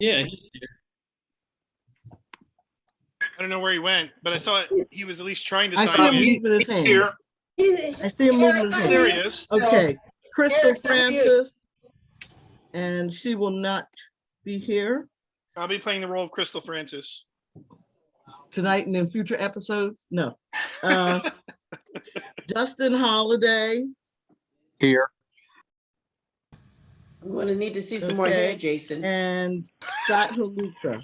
Yeah, he's here. I don't know where he went, but I saw he was at least trying to I sign see him in. moving his hand. Here. I see him moving his There he hand. is. Okay, Crystal Francis, and she will not be here I'll be playing the role of Crystal Francis. tonight and in future episodes. No. Justin Holiday. Here. I'm going to need to see some more hair, Jason. And Scott Haluka.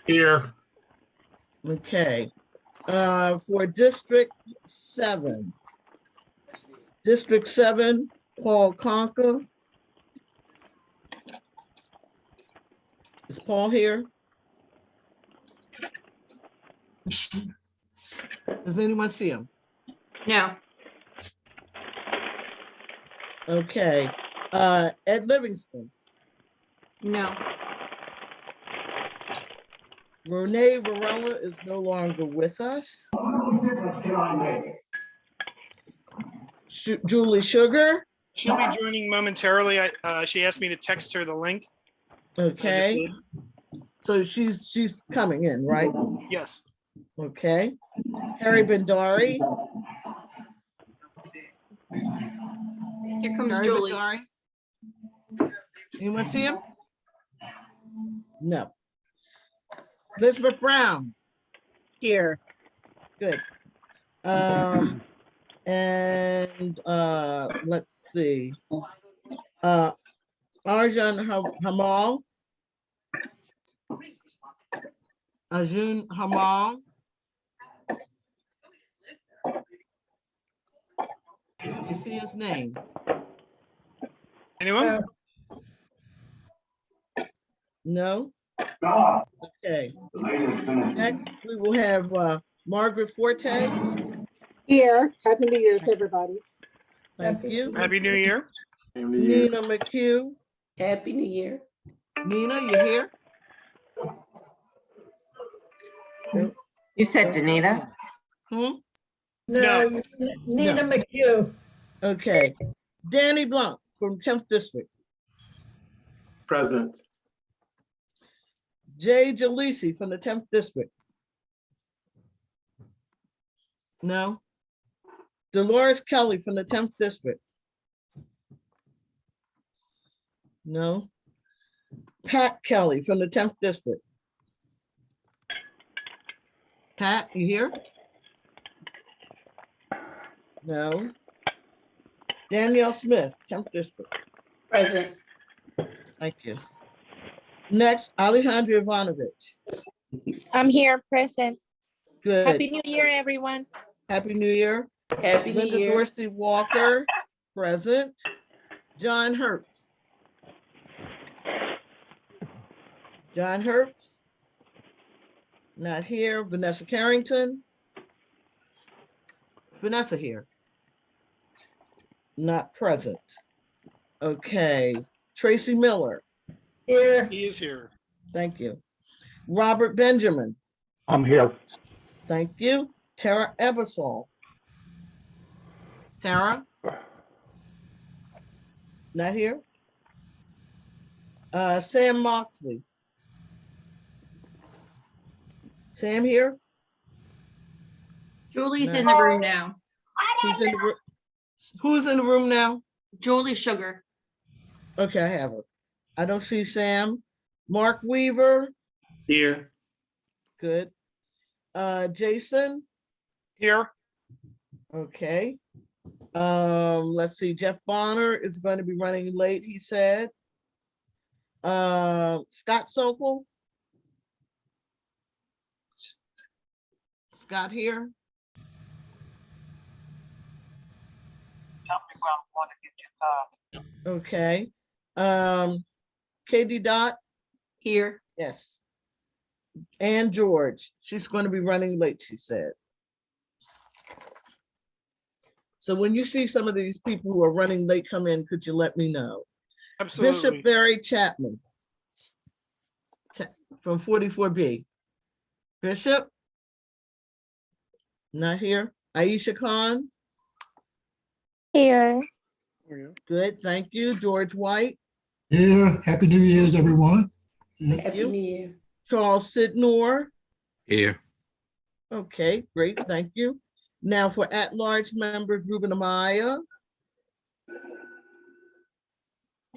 Here. Okay. For District 7. District 7, Paul Conker. Is Paul here? Does anyone see him? No. Okay. Ed Livingston. No. Renee Varela is no longer with us. Julie Sugar. She'll be joining momentarily. She asked me to text her the link. Okay. So she's coming in, right? Yes. Okay. Harry Bendari. Here comes Harry Julie. Bendari. Anyone see him? No. Elizabeth Brown. Here. Good. And let's see. Arjun Hamal. Arjun Hamal. You see his name? Anyone? No? Okay. Next, we will have Margaret Forte. Here. Happy New Year's, everybody. Thank you. Happy New Year. Nina McHugh. Happy New Year. Nina, you here? You said Danita? Hmm? No. Nina No. McHugh. Okay. Danny Blunt from 10th District. Present. Jay Jalisi from the 10th District. No. Dolores Kelly from the 10th District. No. Pat Kelly from the 10th District. Pat, you here? No. Danielle Smith, 10th District. Present. Thank you. Next, Alejandra Ivanovich. I'm here, present. Good. Happy New Year, everyone. Happy New Year. Happy New Linda Year. Dorsey Walker, present. John Herbst. John Herbst. Not here. Vanessa Carrington. Vanessa here. Not present. Okay. Tracy Miller. Here. He is here. Thank you. Robert Benjamin. I'm here. Thank you. Tara Ebersol. Tara? Not here. Sam Moxley. Sam here? Julie's No. in the room now. Who's in the room? Who's in the room now? Julie Sugar. Okay, I have her. I don't see Sam. Mark Weaver, Here. good. Jason, Here. okay. Let's see, Jeff Bonner is going to be running late, he said. Scott Sokol. Scott here? Okay. Katie Dot, Here. yes. And George, she's going to be running late, she said. So when you see some of these people who are running late come in, could you let me know? Absolutely. Bishop Barry Chapman from 44B. Bishop? Not here. Aisha Khan? Here. Good, thank you. George White? Here, Happy New Year's, everyone. Thank Happy you. New Year. Charles Sidnor. Here. Okay, great, thank you. Now for at-large members, Ruben Amaya.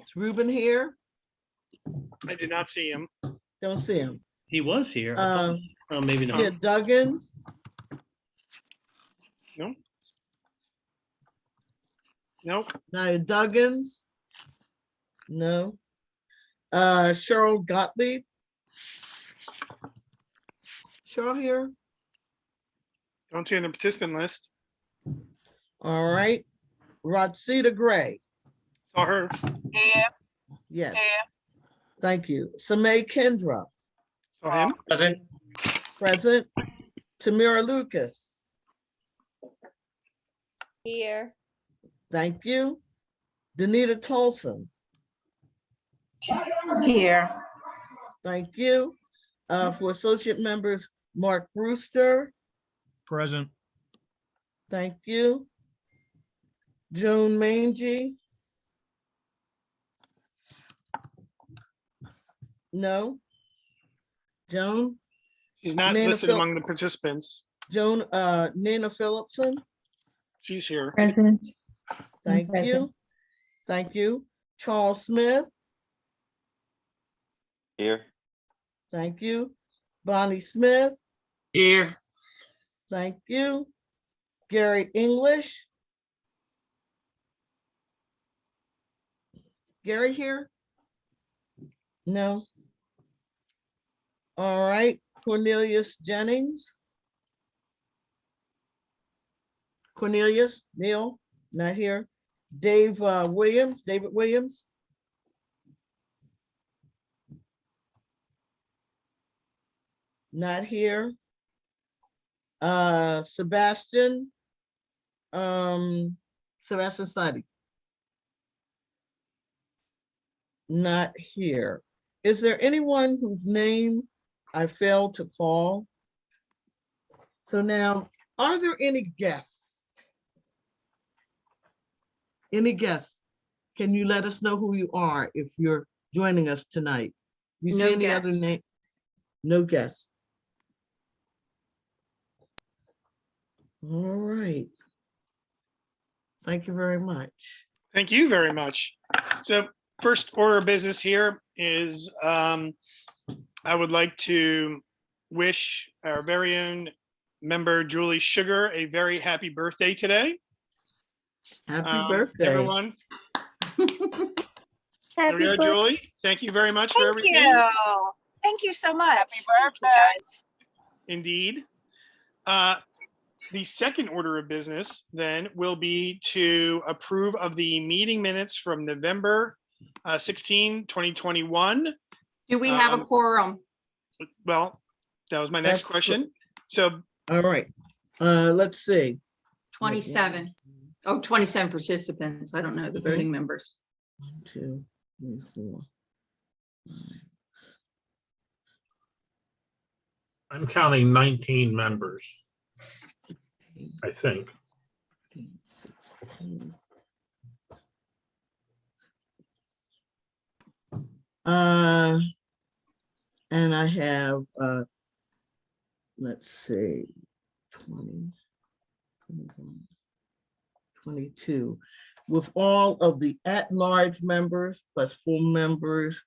Is Ruben here? I did not see him. Don't see him. He was here. I thought- Oh, maybe not. Yeah, Duggins, No. Nope. Nia Duggins. No. Cheryl Gottlieb. Cheryl here? Don't see on the participant list. All right. Rodsita Gray. Saw her. Yes. Thank you. Samay Kendra, Saw him. Present. present. Tamira Lucas. Here. Thank you. Danita Tolson. Here. Thank you. For associate members, Mark Brewster. Present. Thank you. Joan Mangy. No. Joan, She's not Nana listed Phil- among the participants. Joan, Nina Phillipson. She's here. Present. Thank present. you. Thank you. Charles Smith. Here. Thank you. Bonnie Smith. Here. Thank you. Gary English. Gary here? No. All right, Cornelius Jennings. Cornelius, Neil, not here. Dave Williams, David Williams. Not here. Sebastian. Sebastian Sadi. Not here. Is there anyone whose name I failed to call? So now, are there any guests? Any guests? Can you let us know who you are if you're joining us tonight? You see No any other guests. name? No guests. All right. Thank you very much. Thank you very much. So first order of business here is I would like to wish our very own member Julie Sugar a very happy birthday today. Happy birthday. Everyone. There Happy we go, birthday. Julie. Thank you very much for Thank everything. you. Thank you so much. Happy birthday, guys. Indeed. The second order of business then will be to approve of the meeting minutes from November 16, 2021. Do we have a quorum? Well, that was my next That's- question. So All right. Let's see. 27. Oh, 27 participants. I don't know the voting members. 1, 2, 3, 4, 5. I'm counting 19 members, I think. 16. And I have, let's see, 20, 21, 22. With all of the at-large members plus full members,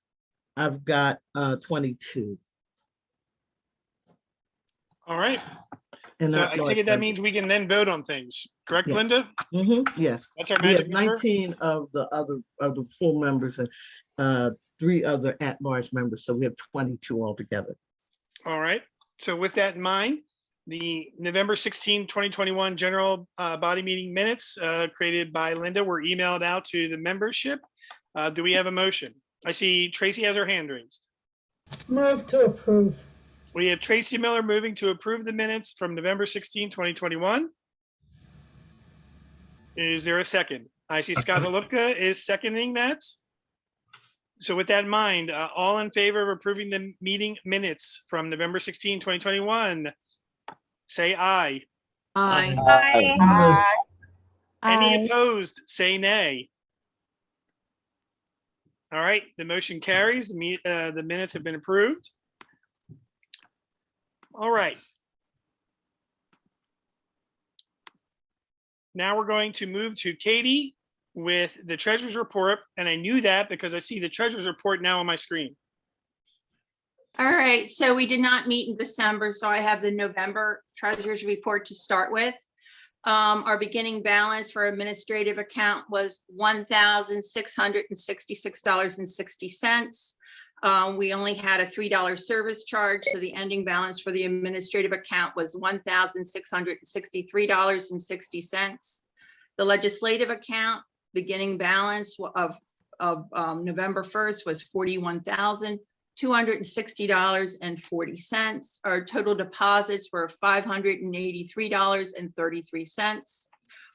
I've got 22. all right. And So I at-large take it that members. means we can then vote on things. Correct, Yes. Linda? Yes. That's our We have magic number. 19 of the full members and 3 other at-large members, so we have 22 altogether. All right. So with that in mind, the November 16, 2021 general body meeting minutes created by Linda were emailed out to the membership. Do we have a motion? I see Tracy has her hand raised. Move to approve. We have Tracy Miller moving to approve the minutes from November 16, 2021. Is there a second? I see Scott Halupka is seconding that. So with that in mind, all in favor of approving the meeting minutes from November 16, 2021, say aye. Aye. Bye. Any Aye. opposed, say nay. All right, the motion carries. The minutes have been approved. All right. Now we're going to move to Katie with the treasurer's report. And I knew that because I see the treasurer's report now on my screen. All right, so we did not meet in December, so I have the November treasurer's report to start with. Our beginning balance for administrative account was $1,666.60. We only had a $3 service charge, so the ending balance for the administrative account was $1,663.60. The legislative account beginning balance of November 1st was $41,260.40. Our total deposits were $583.33.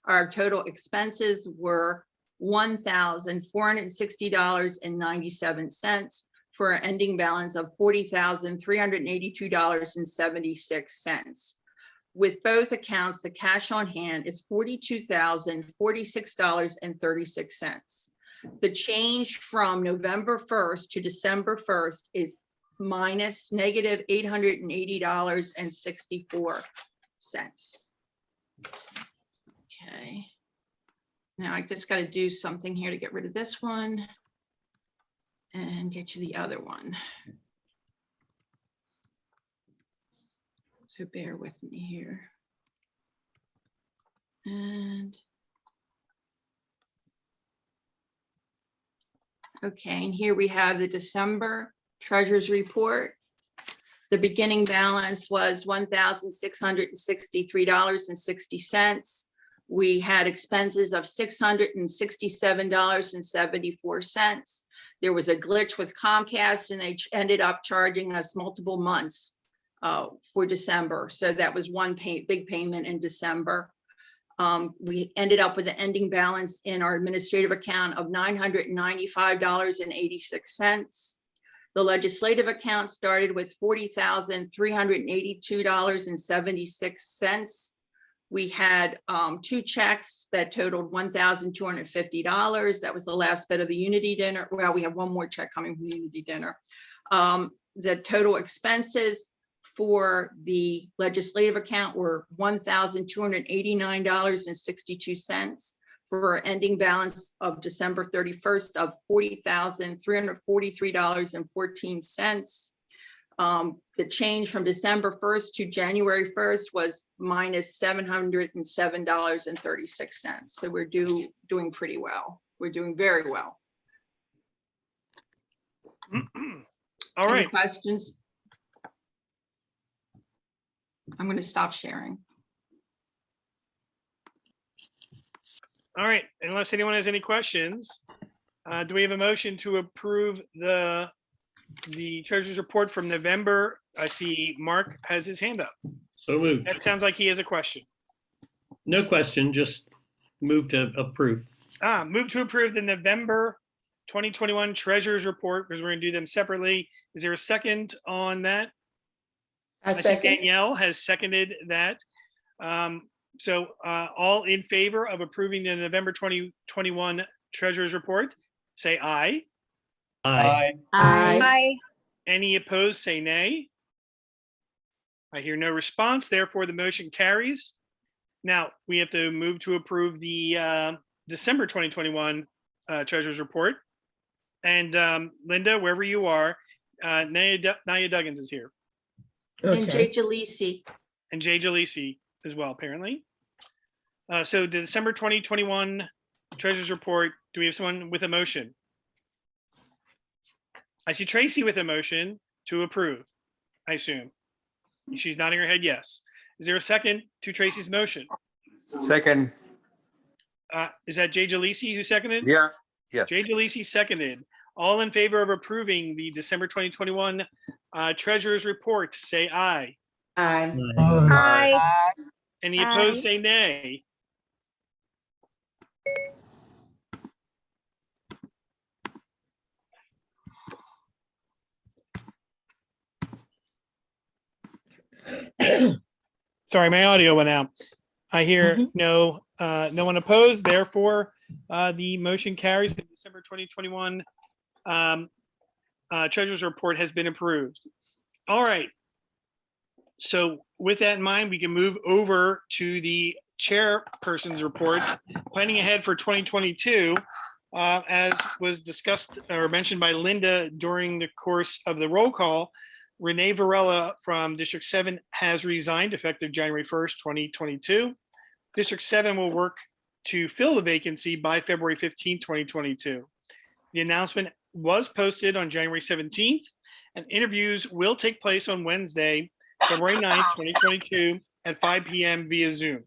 Our total expenses were $1,460.97 for an ending balance of $40,382.76. With both accounts, the cash on hand is $42,046.36. The change from November 1st to December 1st is minus negative $880.64. Okay. Now I just got to do something here to get rid of this one and get you the other one. So bear with me here. And okay, and here we have the December treasurer's report. The beginning balance was $1,663.60. We had expenses of $667.74. There was a glitch with Comcast and they ended up charging us multiple months for December. So that was one big payment in December. We ended up with an ending balance in our administrative account of $995.86. The legislative account started with $40,382.76. We had two checks that totaled $1,250. That was the last bit of the Unity dinner. Well, we have one more check coming from Unity dinner. The total expenses for the legislative account were $1,289.62 for an ending balance of December 31st of $40,343.14. The change from December 1st to January 1st was minus $707.36. So we're doing pretty well. We're doing very well. All Any right. questions? I'm going to stop sharing. All right. Unless anyone has any questions, do we have a motion to approve the treasurer's report from November? I see Mark has his hand up. So moved. That sounds like he has a question. No question, just move to approve. Move to approve the November 2021 treasurer's report because we're going to do them separately. Is there a second on that? I see second. Danielle has seconded that. So all in favor of approving the November 2021 treasurer's report, say aye. Aye. Aye. Aye. Any opposed, say nay. I hear no response, therefore the motion carries. Now we have to move to approve the December 2021 treasurer's report. And Linda, wherever you are, Naya Duggins is here. And Jay Okay, Jalisi. And Jay Jalisi as well, apparently. So the December 2021 treasurer's report, do we have someone with a motion? I see Tracy with a motion to approve, I assume. She's nodding her head yes. Is there a second to Tracy's motion? Second, Is that Jay Jalisi who seconded? yeah, yes. Jay Jalisi seconded. All in favor of approving the December 2021 treasurer's report, say aye. Aye. Aye. Any opposed, say nay. Sorry, my audio went out. I hear no one opposed. Therefore, the motion carries. The December 2021 Treasurer's report has been approved. All right. So with that in mind, we can move over to the chairperson's report. Planning ahead for 2022, as was discussed or mentioned by Linda during the course of the roll call, Renee Varela from District 7 has resigned effective January 1st, 2022. District 7 will work to fill the vacancy by February 15th, 2022. The announcement was posted on January 17th, and interviews will take place on Wednesday, February 9th, 2022 at 5 p.m. via Zoom.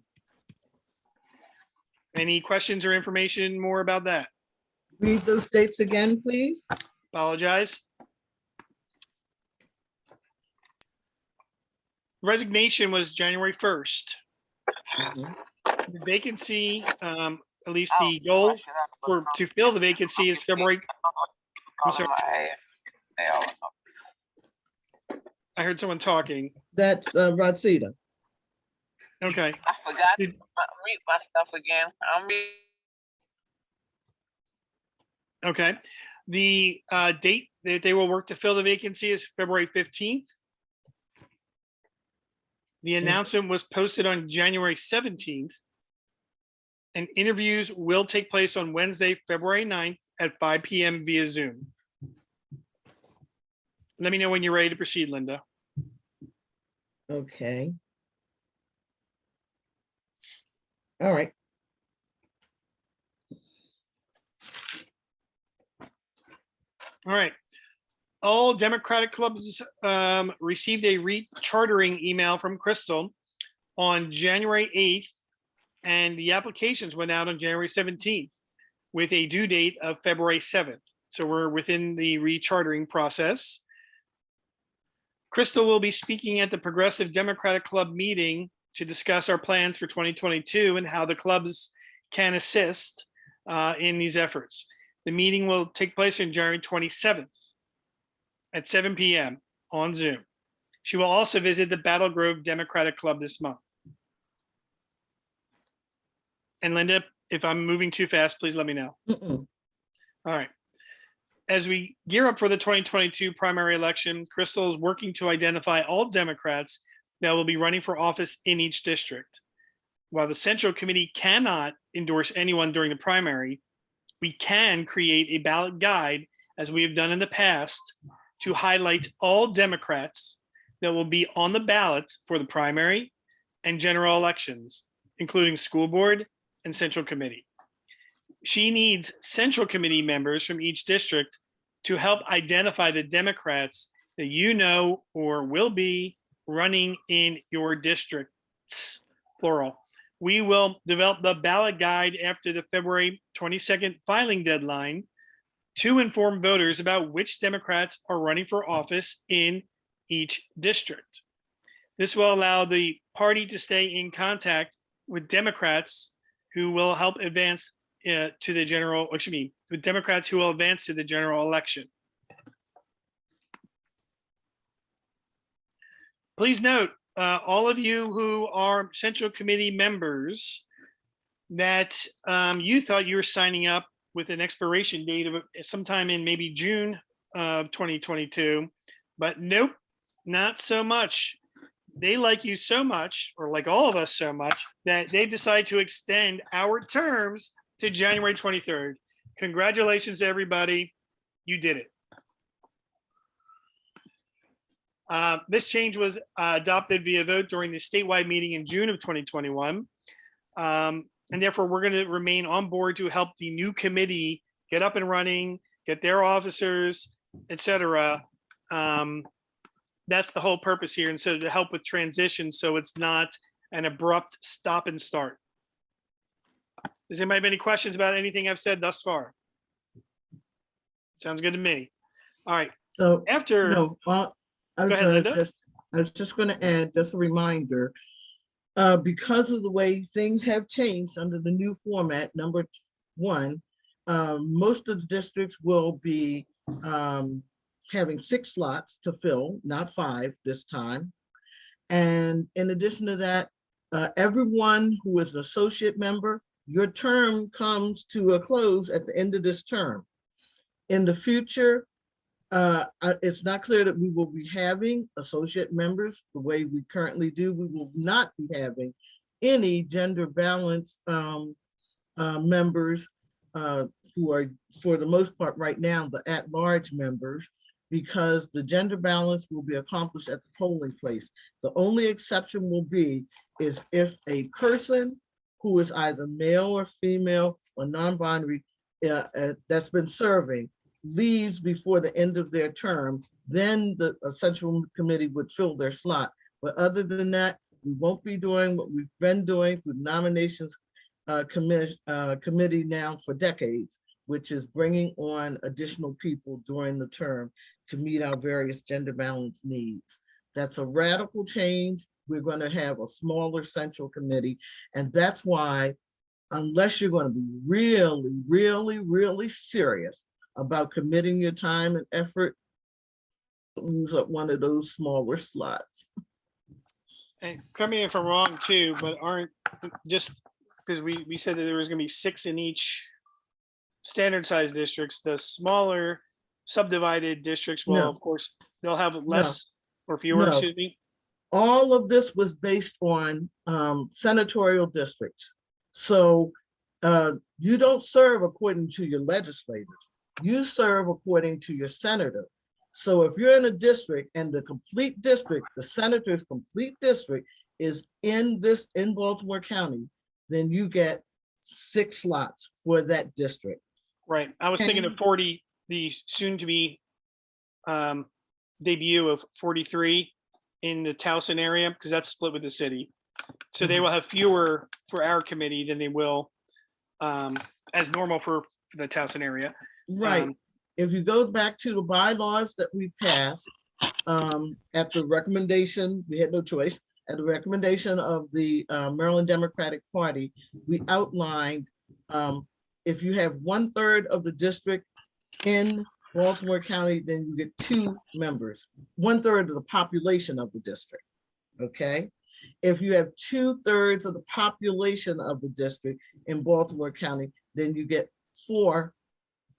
Any questions or information more about that? Read those dates again, please. Apologize. Resignation was January 1st. Mhm. The vacancy, at least the goal to fill the vacancy is February. I'm sorry. I heard someone talking. That's Rosita. Okay. I forgot to Did- mute my stuff again. I'm Okay. The date that they will work to fill the vacancy is February 15th. The announcement was posted on January 17th. And interviews will take place on Wednesday, February 9th at 5 p.m. via Zoom. Let me know when you're ready to proceed, Linda. Okay. All right. All right. All Democratic clubs received a rechartering email from Crystal on January 8th, and the applications went out on January 17th with a due date of February 7th. So we're within the rechartering process. Crystal will be speaking at the Progressive Democratic Club meeting to discuss our plans for 2022 and how the clubs can assist in these efforts. The meeting will take place on January 27th at 7 p.m. on Zoom. She will also visit the Battle Grove Democratic Club this month. And Linda, if I'm moving too fast, please let me know. Mm-mm. All right. As we gear up for the 2022 primary election, Crystal is working to identify all Democrats that will be running for office in each district. While the Central Committee cannot endorse anyone during the primary, we can create a ballot guide, as we have done in the past, to highlight all Democrats that will be on the ballot for the primary and general elections, including school board and Central Committee. She needs Central Committee members from each district to help identify the Democrats that you know or will be running in your districts, plural. We will develop the ballot guide after the February 22nd filing deadline to inform voters about which Democrats are running for office in each district. This will allow the party to stay in contact with Democrats who will help advance to the general, with Democrats who will advance to the general election. Please note, all of you who are Central Committee members, that you thought you were signing up with an expiration date of sometime in maybe June of 2022, but nope, not so much. They like you so much, or like all of us so much, that they decide to extend our terms to January 23rd. Congratulations, everybody. You did it. This change was adopted via vote during the statewide meeting in June of 2021. And therefore, we're going to remain on board to help the new committee get up and running, get their officers, et cetera. That's the whole purpose here. And so to help with transition, so it's not an abrupt stop and start. Does anybody have any questions about anything I've said thus far? Sounds good to me. All right. So After, no, I Go ahead, Linda. was just going to add, just a reminder, because of the way things have changed under the new format, number one, most of the districts will be having 6 slots to fill, not 5 this time. And in addition to that, everyone who is an associate member, your term comes to a close at the end of this term. In the future, it's not clear that we will be having associate members the way we currently do. We will not be having any gender balance members who are, for the most part right now, the at-large members, because the gender balance will be accomplished at the polling place. The only exception will be is if a person who is either male or female or non-binary that's been serving leaves before the end of their term, then the Central Committee would fill their slot. But other than that, we won't be doing what we've been doing with nominations committee now for decades, which is bringing on additional people during the term to meet our various gender balance needs. That's a radical change. We're going to have a smaller Central Committee, and that's why, unless you're going to be really, really, really serious about committing your time and effort, use up one of those smaller slots. And correct me if I'm wrong too, but aren't, just because we said that there was gonna be 6 in each standard size districts, the smaller subdivided districts will, No. of course, they'll have less or fewer, No. excuse me. All of this was based on senatorial districts. So you don't serve according to your legislators. You serve according to your senator. So if you're in a district and the complete district, the senator's complete district is in Baltimore County, then you get 6 slots for that district. Right. I was thinking of 40, the soon to be debut of 43 in the Towson area, because that's split with the city. So they will have fewer for our committee than they will as normal for the Towson area. Right. If you go back to the bylaws that we passed at the recommendation, we had no choice, at the recommendation of the Maryland Democratic Party, we outlined if you have 1/3 of the district in Baltimore County, then you get 2 members, 1/3 of the population of the district, okay? If you have 2/3 of the population of the district in Baltimore County, then you get 4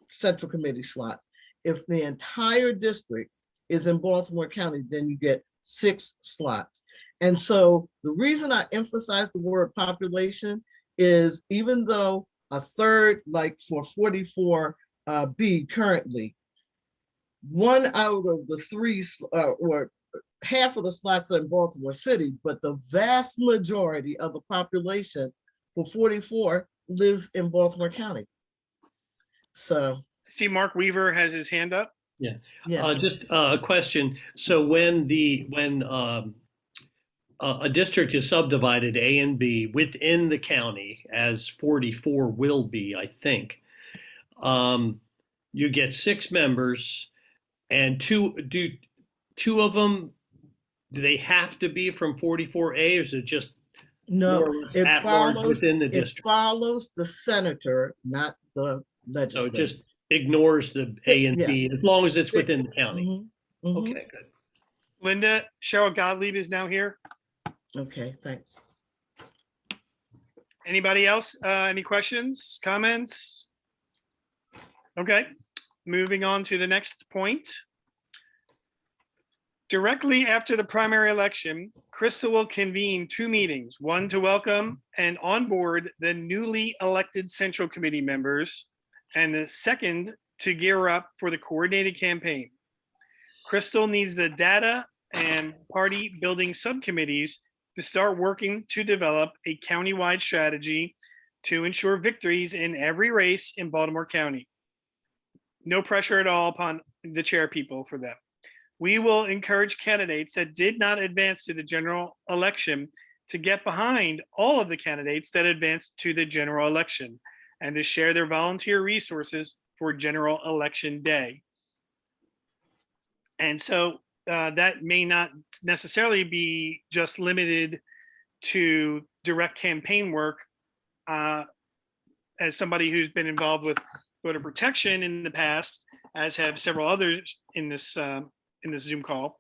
Central Committee slots. If the entire district is in Baltimore County, then you get 6 slots. And so the reason I emphasize the word population is, even though 1/3, like for 44B currently, 1 out of the 3 or half of the slots are in Baltimore City, but the vast majority of the population for 44 lives in Baltimore County. So, See, Mark Weaver has his hand up. Yeah. yeah. Just a question. So when a district is subdivided A and B within the county, as 44 will be, I think, you get 6 members, and two of them, do they have to be from 44A, or is it just No, more or less it at large follows, within the it district? follows the senator, not the So it legislature. just ignores the A and Yeah. B as long as it's within the county. Mhm, mhm. Okay, good. Linda, Cheryl Gottlieb is now here. Okay, thanks. Anybody else? Any questions, comments? Okay, moving on to the next point. Directly after the primary election, Crystal will convene 2 meetings, one to welcome and onboard the newly elected Central Committee members, and the second to gear up for the coordinated campaign. Crystal needs the data and party building subcommittees to start working to develop a countywide strategy to ensure victories in every race in Baltimore County. No pressure at all upon the chair people for them. We will encourage candidates that did not advance to the general election to get behind all of the candidates that advanced to the general election and to share their volunteer resources for general election day. And so that may not necessarily be just limited to direct campaign work. As somebody who's been involved with voter protection in the past, as have several others in this Zoom call,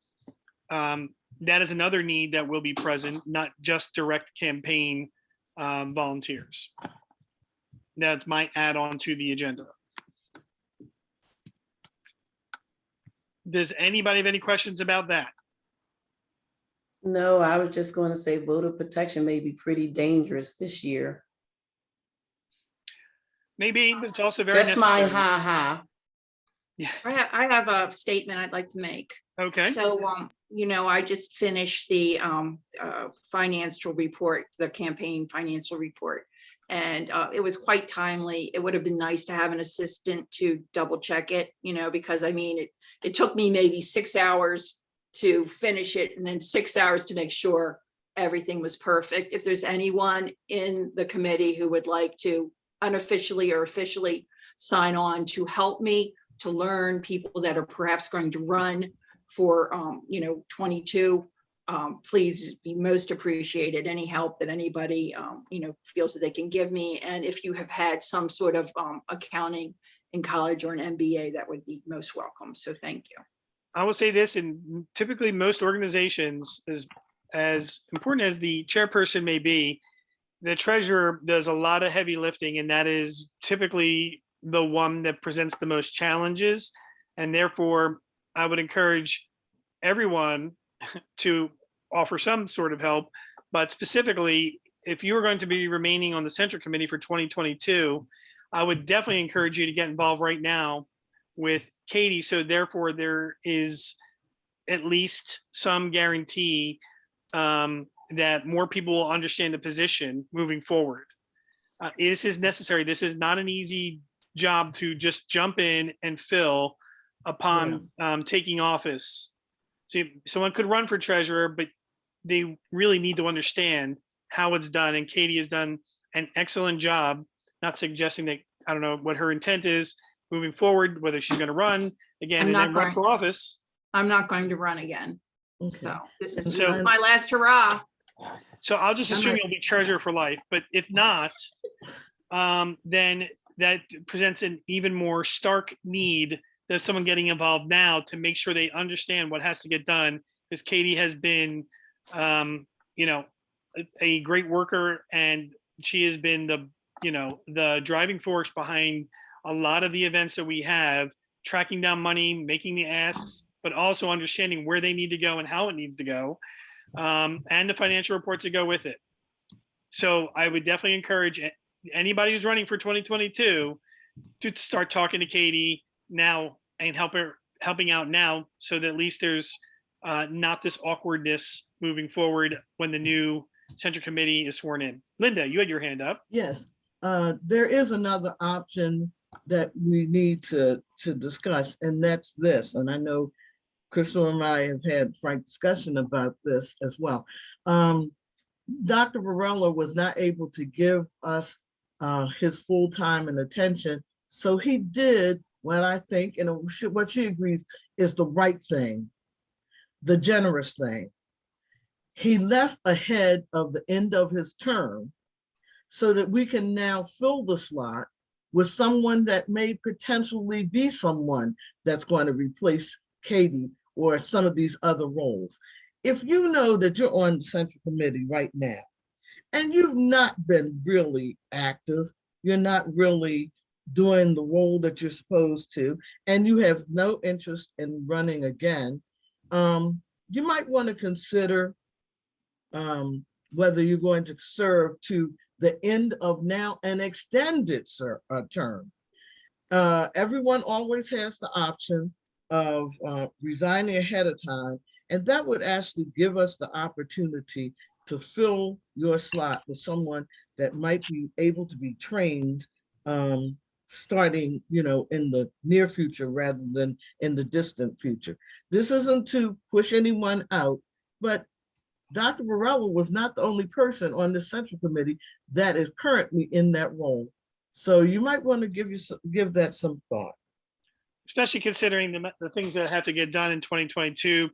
that is another need that will be present, not just direct campaign volunteers. That's my add-on to the agenda. Does anybody have any questions about that? No, I was just going to say voter protection may be pretty dangerous this year. Maybe, but it's also very Just my necessary. ha. I have a statement I'd like to make. Okay, So, I just finished the financial report, the campaign financial report. And it was quite timely. It would have been nice to have an assistant to double check it, because it took me maybe 6 hours to finish it and then 6 hours to make sure everything was perfect. If there's anyone in the committee who would like to unofficially or officially sign on to help me to learn, people that are perhaps going to run for 22, please be most appreciated. Any help that anybody feels that they can give me, and if you have had some sort of accounting in college or an MBA, that would be most welcome. So thank you. I will say this, and typically most organizations, as important as the chairperson may be, the treasurer does a lot of heavy lifting, and that is typically the one that presents the most challenges. And therefore, I would encourage everyone to offer some sort of help, but specifically, if you are going to be remaining on the Central Committee for 2022, I would definitely encourage you to get involved right now with Katie. So therefore, there is at least some guarantee that more people will understand the position moving forward. This is necessary. This is not an easy job to just jump in and fill upon taking office. So someone could run for treasurer, but they really need to understand how it's done. And Katie has done an excellent job, not suggesting that, I don't know what her intent is moving forward, whether she's going to run again and then run for office. I'm not going to run again. Okay. So this is So- my last hurrah. So I'll just assume you'll be treasurer for life, but if not, then that presents an even more stark need of someone getting involved now to make sure they understand what has to get done. Because Katie has been, a great worker, and she has been the driving force behind a lot of the events that we have, tracking down money, making the asks, but also understanding where they need to go and how it needs to go, and the financial reports that go with it. So I would definitely encourage anybody who's running for 2022 to start talking to Katie now and helping out now, so that at least there's not this awkwardness moving forward when the new Central Committee is sworn in. Linda, you had your hand up. Yes, there is another option that we need to discuss, and that's this. And I know Crystal and I have had frank discussion about this as well. Dr. Varela was not able to give us his full time and attention, so he did what I think, and what she agrees is the right thing, the generous thing. He left ahead of the end of his term so that we can now fill the slot with someone that may potentially be someone that's going to replace Katie or some of these other roles. If you know that you're on the Central Committee right now and you've not been really active, you're not really doing the role that you're supposed to, and you have no interest in running again, you might want to consider whether you're going to serve to the end of now an extended term. Everyone always has the option of resigning ahead of time, and that would actually give us the opportunity to fill your slot with someone that might be able to be trained starting, in the near future rather than in the distant future. This isn't to push anyone out, but Dr. Varela was not the only person on the Central Committee that is currently in that role. So you might want to give that some thought. Especially considering the things that have to get done in 2022,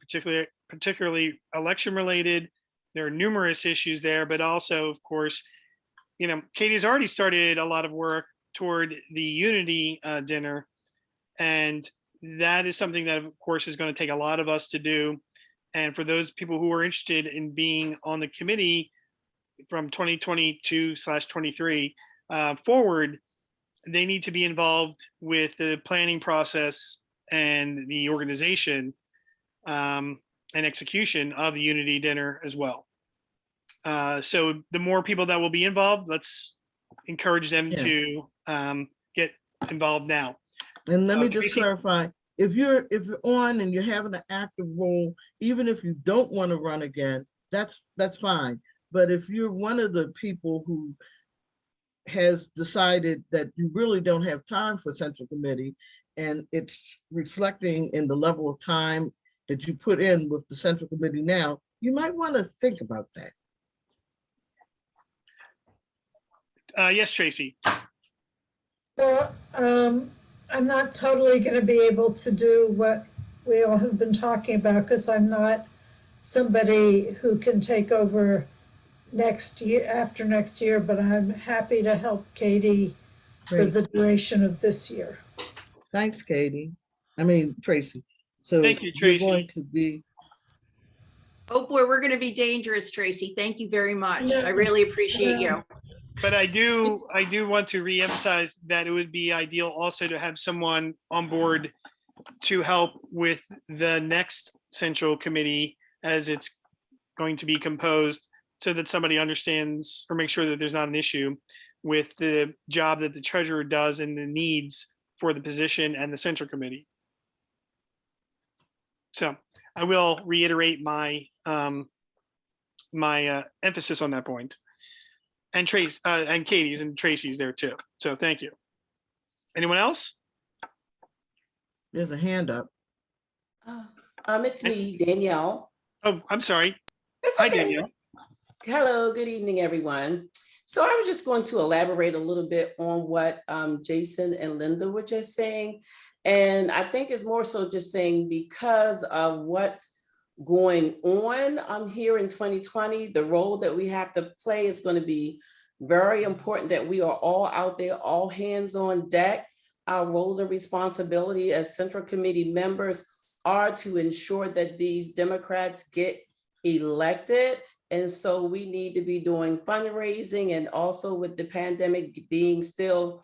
particularly election related. There are numerous issues there, but also, of course, Katie's already started a lot of work toward the unity dinner. And that is something that, of course, is going to take a lot of us to do. And for those people who are interested in being on the committee from 2022/23 forward, they need to be involved with the planning process and the organization and execution of the Unity Dinner as well. So the more people that will be involved, let's encourage them Yeah. to get involved now. And let me just Tracy? clarify, if you're on and you're having an active role, even if you don't want to run again, that's fine. But if you're one of the people who has decided that you really don't have time for Central Committee, and it's reflecting in the level of time that you put in with the Central Committee now, you might want to think about that. Yes, Tracy. Well, I'm not totally going to be able to do what we all have been talking about because I'm not somebody who can take over next year, after next year, but I'm happy to help Katie for Great. the duration of this year. Thanks, Katie. I mean, Tracy. So Thank you, you're Tracy. going to be, Oh boy, we're gonna be dangerous, Tracy. Thank you very much. Yeah. I really appreciate you. But I do want to reemphasize that it would be ideal also to have someone on board to help with the next central committee as it's going to be composed, so that somebody understands or make sure that there's not an issue with the job that the treasurer does and the needs for the position and the central committee. So I will reiterate my emphasis on that point. And Trace and Katie's and Tracy's there too. So thank you. Anyone else? there's a hand up. It's me, Danielle. Oh, I'm sorry. It's Hi, okay. Danielle. Hello, good evening, everyone. So I was just going to elaborate a little bit on what Jason and Linda were just saying. And I think it's more so just saying because of what's going on here in 2020, the role that we have to play is going to be very important, that we are all out there, all hands on deck. Our roles and responsibility as Central Committee members are to ensure that these Democrats get elected. And so we need to be doing fundraising, and also with the pandemic being still,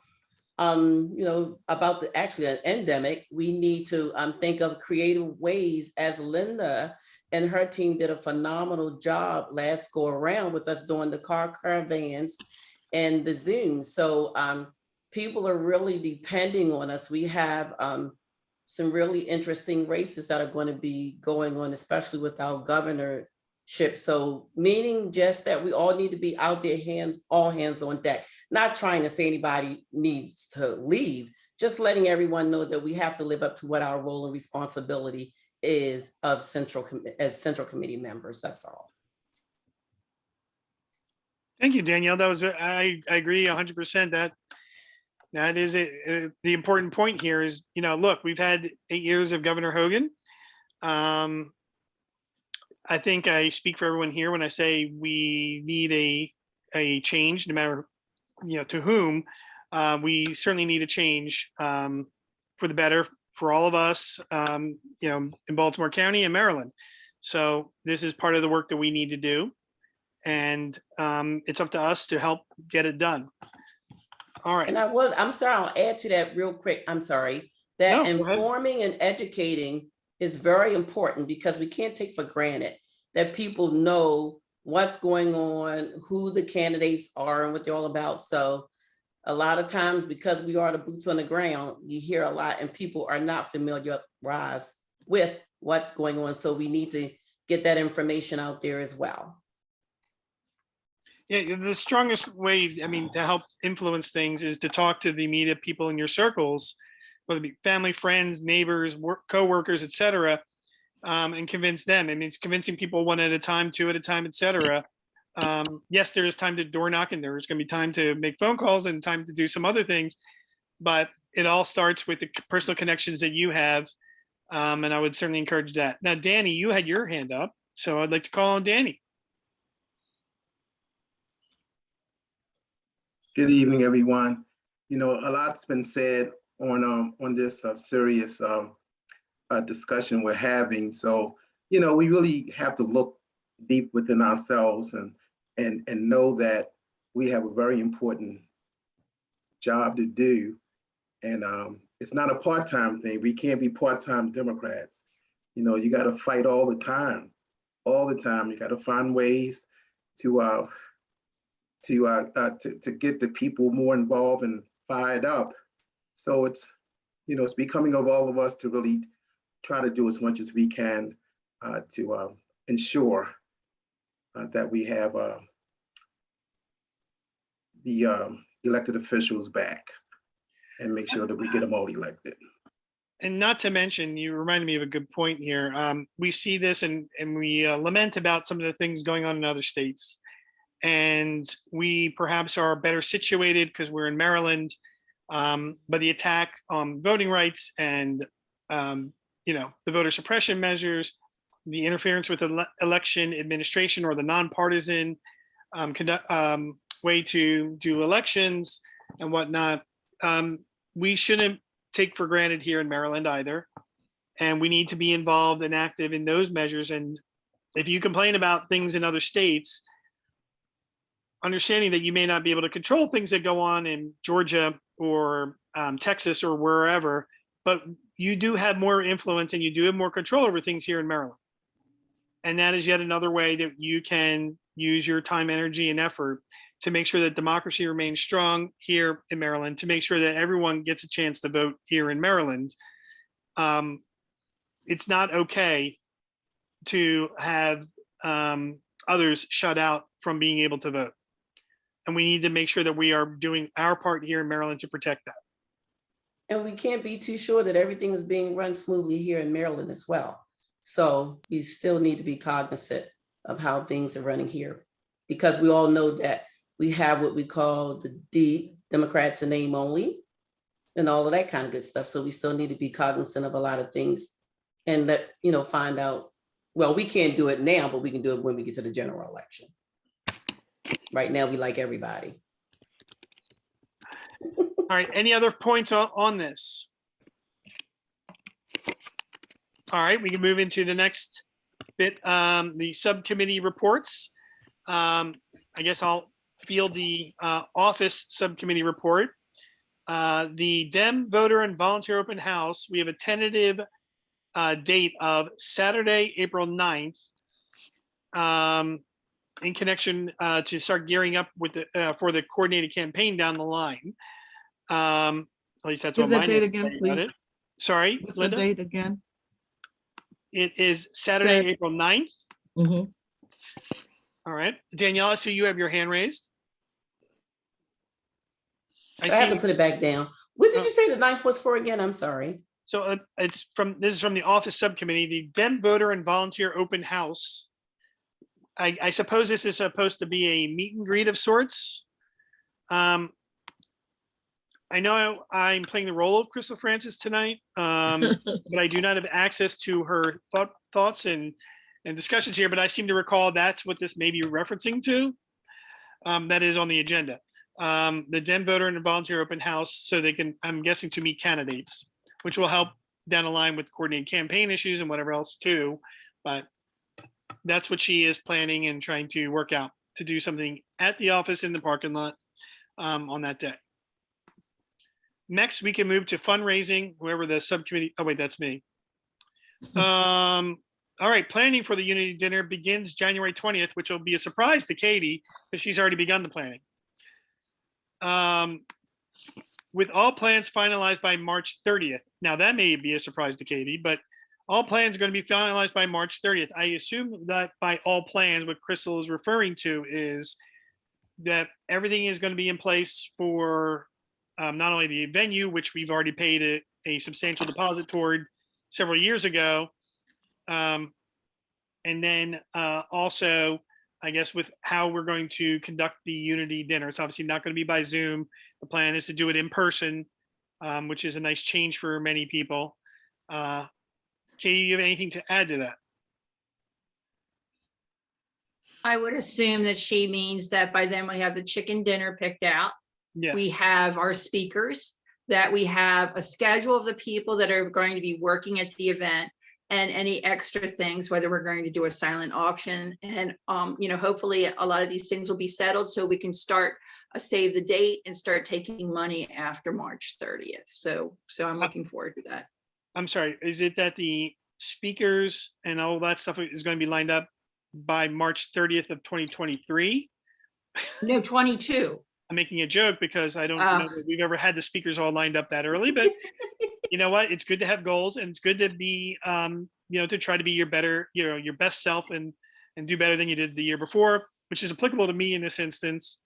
about the actually an endemic, we need to think of creative ways, as Linda and her team did a phenomenal job last go around with us doing the car caravans and the Zoom. So people are really depending on us. We have some really interesting races that are going to be going on, especially with our governorship. So meaning just that we all need to be out there, all hands on deck, not trying to say anybody needs to leave, just letting everyone know that we have to live up to what our role and responsibility is as Central Committee members. That's all. Thank you, Danielle. That was, I agree 100% that is the important point here is, look, we've had 8 years of Governor Hogan. I think I speak for everyone here when I say we need a change, no matter, to whom. We certainly need a change for the better for all of us, in Baltimore County and Maryland. So this is part of the work that we need to do. And it's up to us to help get it done. All right. And I'm sorry, I'll add to that real quick. I'm sorry. That informing and educating is very important, because we can't take for granted that people know what's going on, who the candidates are and what they're all about. So a lot of times, because we are the boots on the ground, you hear a lot and people are not familiarized with what's going on. So we need to get that information out there as well. Yeah, the strongest way, to help influence things is to talk to the immediate people in your circles, whether it be family, friends, neighbors, co-workers, et cetera, and convince them. It's convincing people one at a time, two at a time, et cetera. Yes, there is time to door knock, and there's going to be time to make phone calls and time to do some other things, but it all starts with the personal connections that you have, and I would certainly encourage that. Now, Danny, you had your hand up, so I'd like to call on Danny. Good evening, everyone. A lot's been said on this serious discussion we're having. So, we really have to look deep within ourselves and know that we have a very important job to do. And it's not a part-time thing. We can't be part-time Democrats. You know, you got to fight all the time. All the time. You got to find ways to get the people more involved and fired up. So it's, you know, it's becoming of all of us to really try to do as much as we can to ensure that we have the elected officials back and make sure that we get them all elected. And not to mention, you reminded me of a good point here. We see this and we lament about some of the things going on in other states. And we perhaps are better situated because we're in Maryland. But the attack on voting rights and, you know, the voter suppression measures, the interference with election administration or the nonpartisan way to do elections and whatnot, we shouldn't take for granted here in Maryland either. And we need to be involved and active in those measures. And if you complain about things in other states, understanding that you may not be able to control things that go on in Georgia or Texas or wherever, but you do have more influence and you do have more control over things here in Maryland. And that is yet another way that you can use your time, energy, and effort to make sure that democracy remains strong here in Maryland, to make sure that everyone gets a chance to vote here in Maryland. It's not okay to have others shut out from being able to vote. And we need to make sure that we are doing our part here in Maryland to protect that. And we can't be too sure that everything is being run smoothly here in Maryland as well. So you still need to be cognizant of how things are running here, because we all know that we have what we call the Democrats in name only and all of that kind of good stuff. So we still need to be cognizant of a lot of things and let, you know, find out, well, we can't do it now, but we can do it when we get to the general election. Right now, we like everybody. All right, any other points on this? All right, we can move into the next bit, the subcommittee reports. I guess I'll field the office subcommittee report. The Dem Voter and Volunteer Open House, we have a tentative date of Saturday, April 9th. In connection to start gearing up with the for the coordinated campaign down the line. At least that's Give what that date again, please. Sorry, What's Linda? the date again? It is Saturday, April 9th. Mm-hmm. All right. Danielle, I see you have your hand raised. I have to put it back down. What did you say the 9th was for again? I'm sorry. So this is from the office subcommittee, the Dem Voter and Volunteer Open House. I suppose this is supposed to be a meet and greet of sorts. I know I'm playing the role of Crystal Francis tonight, but I do not have access to her thoughts and discussions here, but I seem to recall that's what this may be referencing to. That is on the agenda. The Dem Voter and Volunteer Open House, so they can, I'm guessing, to meet candidates, which will help down the line with coordinated campaign issues and whatever else too. But that's what she is planning and trying to work out, to do something at the office in the parking lot on that day. Next, we can move to fundraising, whoever the subcommittee, oh wait, that's me. All right, planning for the Unity Dinner begins January 20th, which will be a surprise to Katie because she's already begun the planning. With all plans finalized by March 30th. Now that may be a surprise to Katie, but all plans are going to be finalized by March 30th. I assume that by all plans, what Crystal is referring to is that everything is going to be in place for not only the venue, which we've already paid a substantial deposit toward several years ago, and then also, I guess, with how we're going to conduct the Unity Dinner. It's obviously not going to be by Zoom. The plan is to do it in person, which is a nice change for many people. Katie, you have anything to add to that? I would assume that she means that by then we have the chicken dinner picked out. Yes. We have our speakers, that we have a schedule of the people that are going to be working at the event, and any extra things, whether we're going to do a silent auction. And, hopefully a lot of these things will be settled so we can start save the date and start taking money after March 30th. So I'm looking forward to that. I'm sorry, is it that the speakers and all that stuff is going to be lined up by March 30th of 2023? No, 22. I'm making a joke because I don't know that we've ever had the speakers all lined up that early, but you know what? It's good to have goals, and it's good to be, to try to be your best self and do better than you did the year before, which is applicable to me in this instance.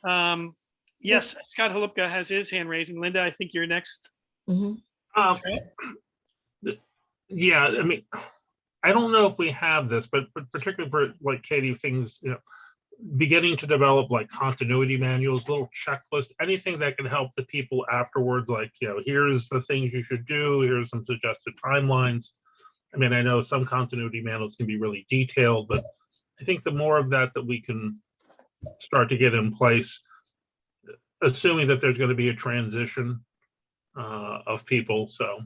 Yes, Scott Holupka has his hand raised, and Linda, I think you're next. Mhm. Yeah, I mean, I don't know if we have this, but particularly for like Katie, things, beginning to develop like continuity manuals, little checklist, anything that can help the people afterwards, like, here's the things you should do, here's some suggested timelines. I mean, I know some continuity manuals can be really detailed, but I think the more of that we can start to get in place, assuming that there's going to be a transition of people, so.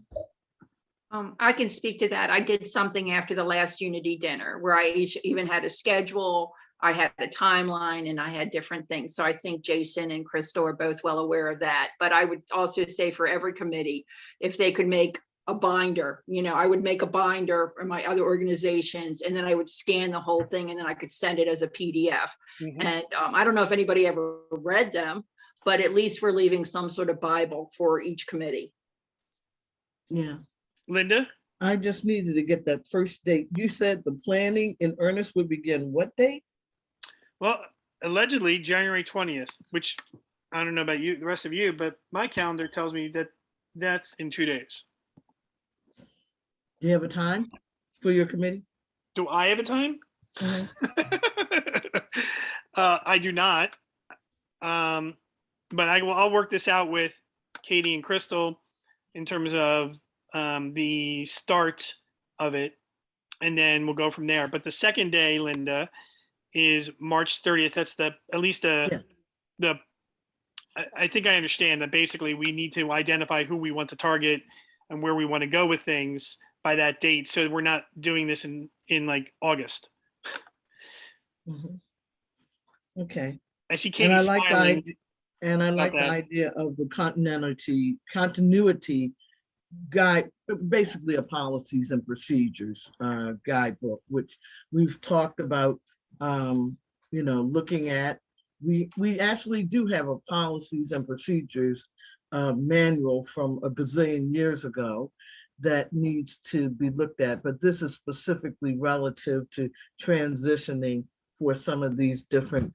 I can speak to that. I did something after the last Unity dinner where I even had a schedule, I had a timeline, and I had different things. So I think Jason and Crystal are both well aware of that. But I would also say for every committee, if they could make a binder, I would make a binder for my other organizations, and then I would scan the whole thing, and then I could send it as a PDF. And I don't know if anybody ever read them, but at least we're leaving some sort of Bible for each committee. Yeah. Linda? I just needed to get that first date. You said the planning in earnest would begin what date? Well, allegedly January 20th, which I don't know about you, the rest of you, but my calendar tells me that that's in 2 days. Do you have a time for your committee? Do I have a time? Mhm. I do not. But I'll work this out with Katie and Crystal in terms of the start of it, and then we'll go from there. But the second day, Linda, is March 30th. That's I think I understand that basically we need to identify who we want to target and where we want to go with things by that date. So we're not doing this in like August. Okay. I see Katie smiling. And I like the idea of the continuity guide, basically a policies and procedures guidebook, which we've talked about, looking at. We actually do have a policies and procedures manual from a gazillion years ago that needs to be looked at, but this is specifically relative to transitioning for some of these different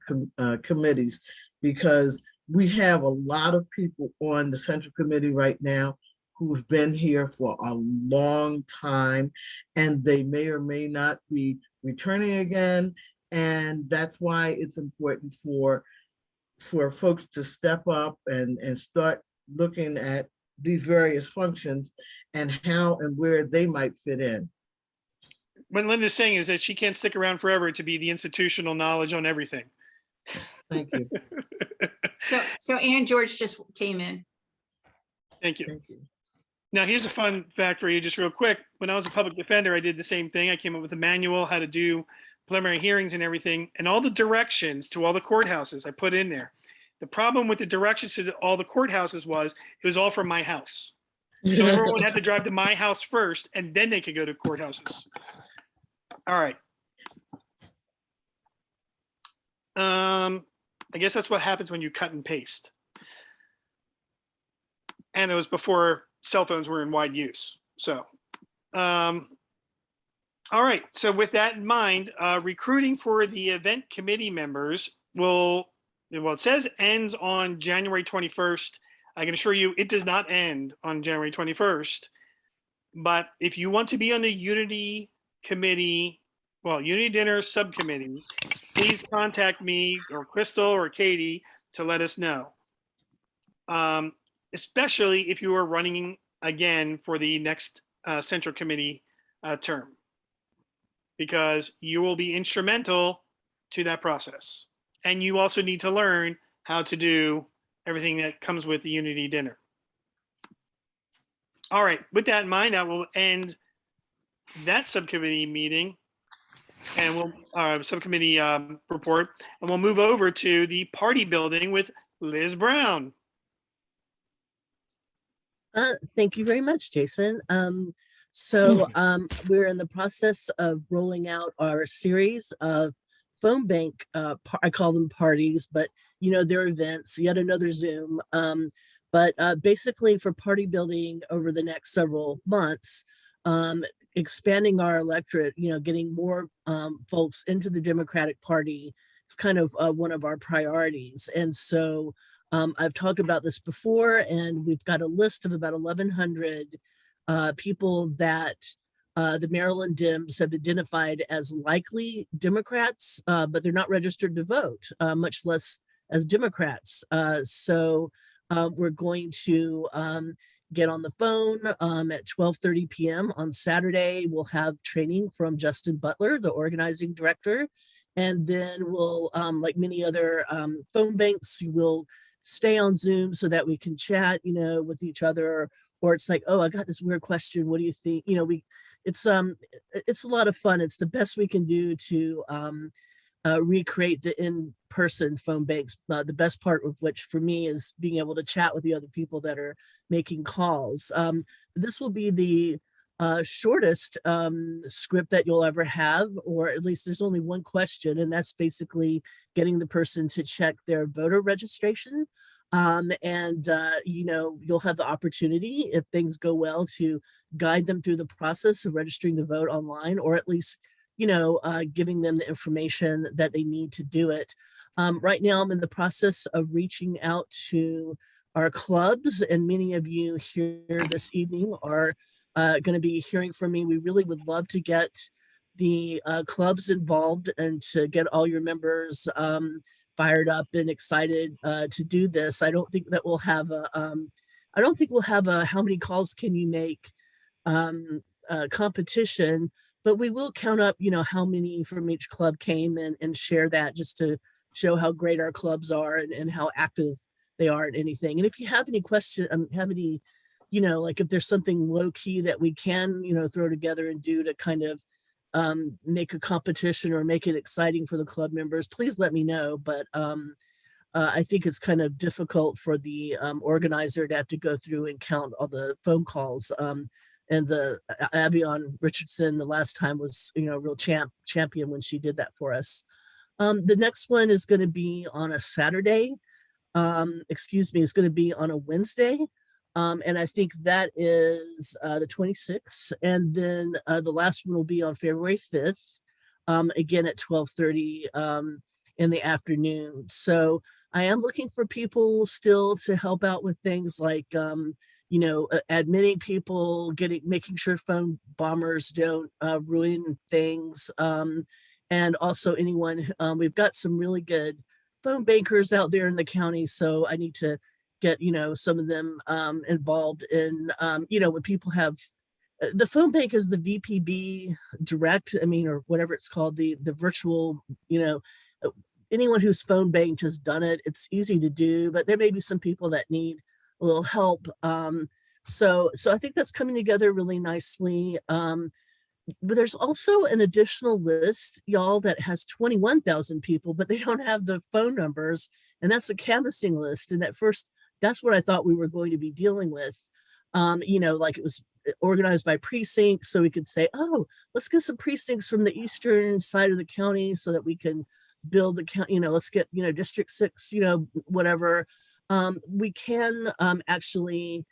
committees, because we have a lot of people on the Central Committee right now who've been here for a long time, and they may or may not be returning again. And that's why it's important for folks to step up and start looking at these various functions and how and where they might fit in. What Linda's saying is that she can't stick around forever to be the institutional knowledge on everything. Thank you. So Ann George just came in. Thank you. Now, here's a fun fact for you, just real quick. When I was a public defender, I did the same thing. I came up with a manual, how to do preliminary hearings and everything, and all the directions to all the courthouses I put in there. The problem with the directions to all the courthouses was it was all from my house. So everyone had to drive to my house first, and then they could go to courthouses. All right. I guess that's what happens when you cut and paste. And it was before cell phones were in wide use. So, all right. So with that in mind, recruiting for the event committee members it says ends on January 21st. I can assure you it does not end on January 21st. But if you want to be on the Unity committee, Unity Dinner subcommittee, please contact me or Crystal or Katie to let us know. Especially if you are running again for the next Central Committee term, because you will be instrumental to that process. And you also need to learn how to do everything that comes with the Unity Dinner. All right, with that in mind, that will end that subcommittee meeting and subcommittee report, and we'll move over to the party building with Liz Brown. Thank you very much, Jason. So we're in the process of rolling out our series of phone bank, I call them parties, but they're events, yet another Zoom. But basically for party building over the next several months, expanding our electorate, getting more folks into the Democratic Party is kind of one of our priorities. And so I've talked about this before, and we've got a list of about 1,100 people that the Maryland Dems have identified as likely Democrats, but they're not registered to vote, much less as Democrats. So we're going to get on the phone at 12:30 p.m. on Saturday. We'll have training from Justin Butler, the organizing director. And then we'll, like many other phone banks, we'll stay on Zoom so that we can chat, with each other. Or it's like, oh, I got this weird question. What do you think? It's a lot of fun. It's the best we can do to recreate the in-person phone banks. The best part of which for me is being able to chat with the other people that are making calls. This will be the shortest script that you'll ever have, or at least there's only one question, and that's basically getting the person to check their voter registration. You'll have the opportunity, if things go well, to guide them through the process of registering to vote online, or at least giving them the information that they need to do it. Right now, I'm in the process of reaching out to our clubs, and many of you here this evening are going to be hearing from me. We really would love to get the clubs involved and to get all your members fired up and excited to do this. I don't think that we'll have a how many calls can you make competition, but we will count up, how many from each club came and share that, just to show how great our clubs are and how active they are at anything. And if you have any question, like if there's something low key that we can, throw together and do to kind of make a competition or make it exciting for the club members, please let me know. But I think it's kind of difficult for the organizer to have to go through and count all the phone calls. And the Avion Richardson the last time was, a real champion when she did that for us. The next one is going to be on a Saturday. It's going to be on a Wednesday. And I think that is the 26th. And then the last one will be on February 5th, again at 12:30 in the afternoon. So I am looking for people still to help out with things like, admitting people, making sure phone bombers don't ruin things. And also anyone, we've got some really good phone bankers out there in the county. So I need to get, some of them involved in, when people have, the phone bank is the VPB direct, or whatever it's called, the virtual, anyone who's phone banked has done it. It's easy to do, but there may be some people that need a little help. So I think that's coming together really nicely. But there's also an additional list, y'all, that has 21,000 people, but they don't have the phone numbers. And that's a canvassing list. And at first, that's what I thought we were going to be dealing with. Like it was organized by precinct. So we could say, oh, let's get some precincts from the eastern side of the county so that we can build the county, let's get, District 6, whatever. We can actually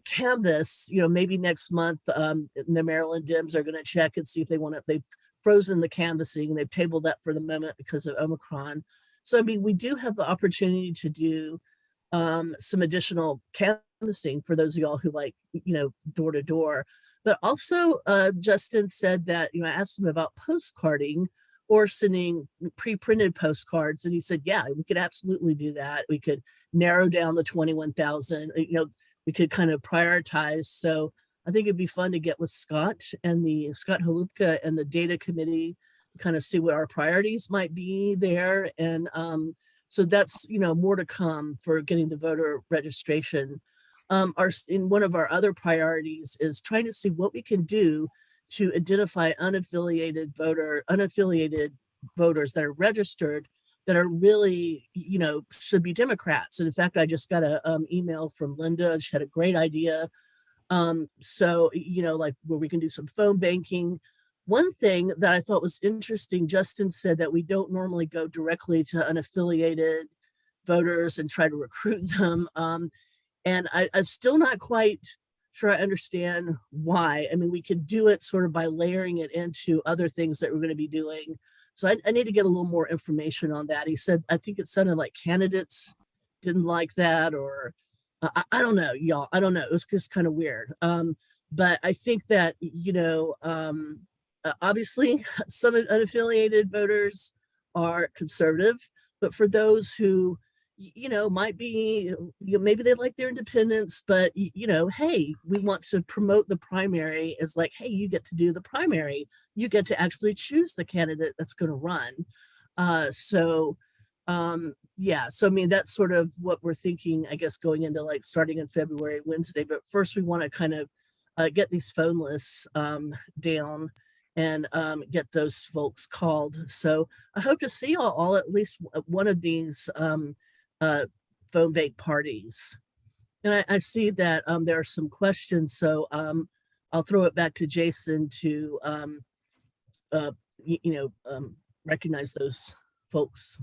canvas, maybe next month, the Maryland Dems are going to check and see if they've frozen the canvassing, and they've tabled that for the moment because of Omicron. So, we do have the opportunity to do some additional canvassing for those of y'all who like, door to door. But also, Justin said that, I asked him about postcarding or sending pre-printed postcards. And he said, yeah, we could absolutely do that. We could narrow down the 21,000, we could kind of prioritize. So I think it'd be fun to get with Scott Holupka and the data committee, kind of see what our priorities might be there. And so that's, more to come for getting the voter registration. In one of our other priorities is trying to see what we can do to identify unaffiliated voters that are registered that are really, should be Democrats. And in fact, I just got a email from Linda. She had a great idea. So, like where we can do some phone banking. One thing that I thought was interesting, Justin said that we don't normally go directly to unaffiliated voters and try to recruit them. And I'm still not quite sure I understand why. I mean, we could do it sort of by layering it into other things that we're going to be doing. So I need to get a little more information on that. He said, I think it sounded like candidates didn't like that, or I don't know, y'all. I don't know. It was just kind of weird. But I think that, obviously some unaffiliated voters are conservative, but for those who, might be, maybe they like their independence, but, hey, we want to promote the primary as like, hey, you get to do the primary. You get to actually choose the candidate that's going to run. Yeah, so I mean, that's sort of what we're thinking, I guess, going into like starting in February, Wednesday. But first we want to kind of get these phone lists down and get those folks called. So I hope to see y'all all at least one of these phone bank parties. And I see that there are some questions, so I'll throw it back to Jason to recognize those folks.